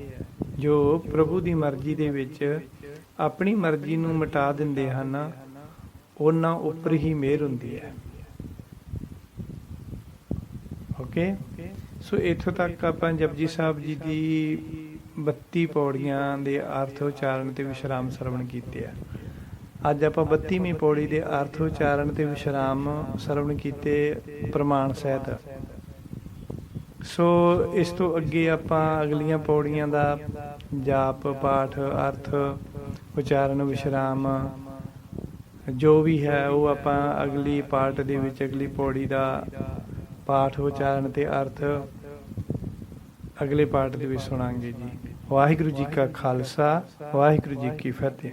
ਜੋ ਪ੍ਰਭੂ ਦੀ ਮਰਜ਼ੀ ਦੇ ਵਿੱਚ ਆਪਣੀ ਮਰਜ਼ੀ ਨੂੰ ਮਿਟਾ ਦਿੰਦੇ ਹਨ, ਉਹਨਾਂ ਉੱਪਰ ਹੀ ਮਿਹਰ ਹੁੰਦੀ ਹੈ। ਓਕੇ, ਸੋ ਇੱਥੋਂ ਤੱਕ ਆਪਾਂ ਜਪਜੀ ਸਾਹਿਬ ਜੀ ਦੀ 32 ਪੌੜੀਆਂ ਦੇ ਅਰਥ ਉਚਾਰਨ ਤੇ ਵਿਸ਼ਰਾਮ ਸਰਵਣ ਕੀਤੇ ਆ। ਅੱਜ ਆਪਾਂ 32ਵੀਂ ਪੌੜੀ ਦੇ ਅਰਥ ਉਚਾਰਨ ਤੇ ਵਿਸ਼ਰਾਮ ਸਰਵਣ ਕੀਤੇ ਪ੍ਰਮਾਣ ਸਹਿਤ। ਸੋ ਇਸ ਤੋਂ ਅੱਗੇ ਆਪਾਂ ਅਗਲੀਆਂ ਪੌੜੀਆਂ ਦਾ ਜਾਪ ਪਾਠ, ਅਰਥ ਉਚਾਰਨ, ਵਿਸ਼ਰਾਮ ਜੋ ਵੀ ਹੈ ਉਹ ਆਪਾਂ ਅਗਲੀ ਪਾਠ ਦੇ ਵਿੱਚ, ਅਗਲੀ ਪੌੜੀ ਦਾ ਪਾਠ ਉਚਾਰਨ ਤੇ ਅਰਥ ਅਗਲੇ ਪਾਠ ਦੇ ਵਿੱਚ ਸੁਣਾਂਗੇ ਜੀ। ਵਾਹਿਗੁਰੂ ਜੀ ਕਾ ਖਾਲਸਾ, ਵਾਹਿਗੁਰੂ ਜੀ ਕੀ ਫਤਿਹ।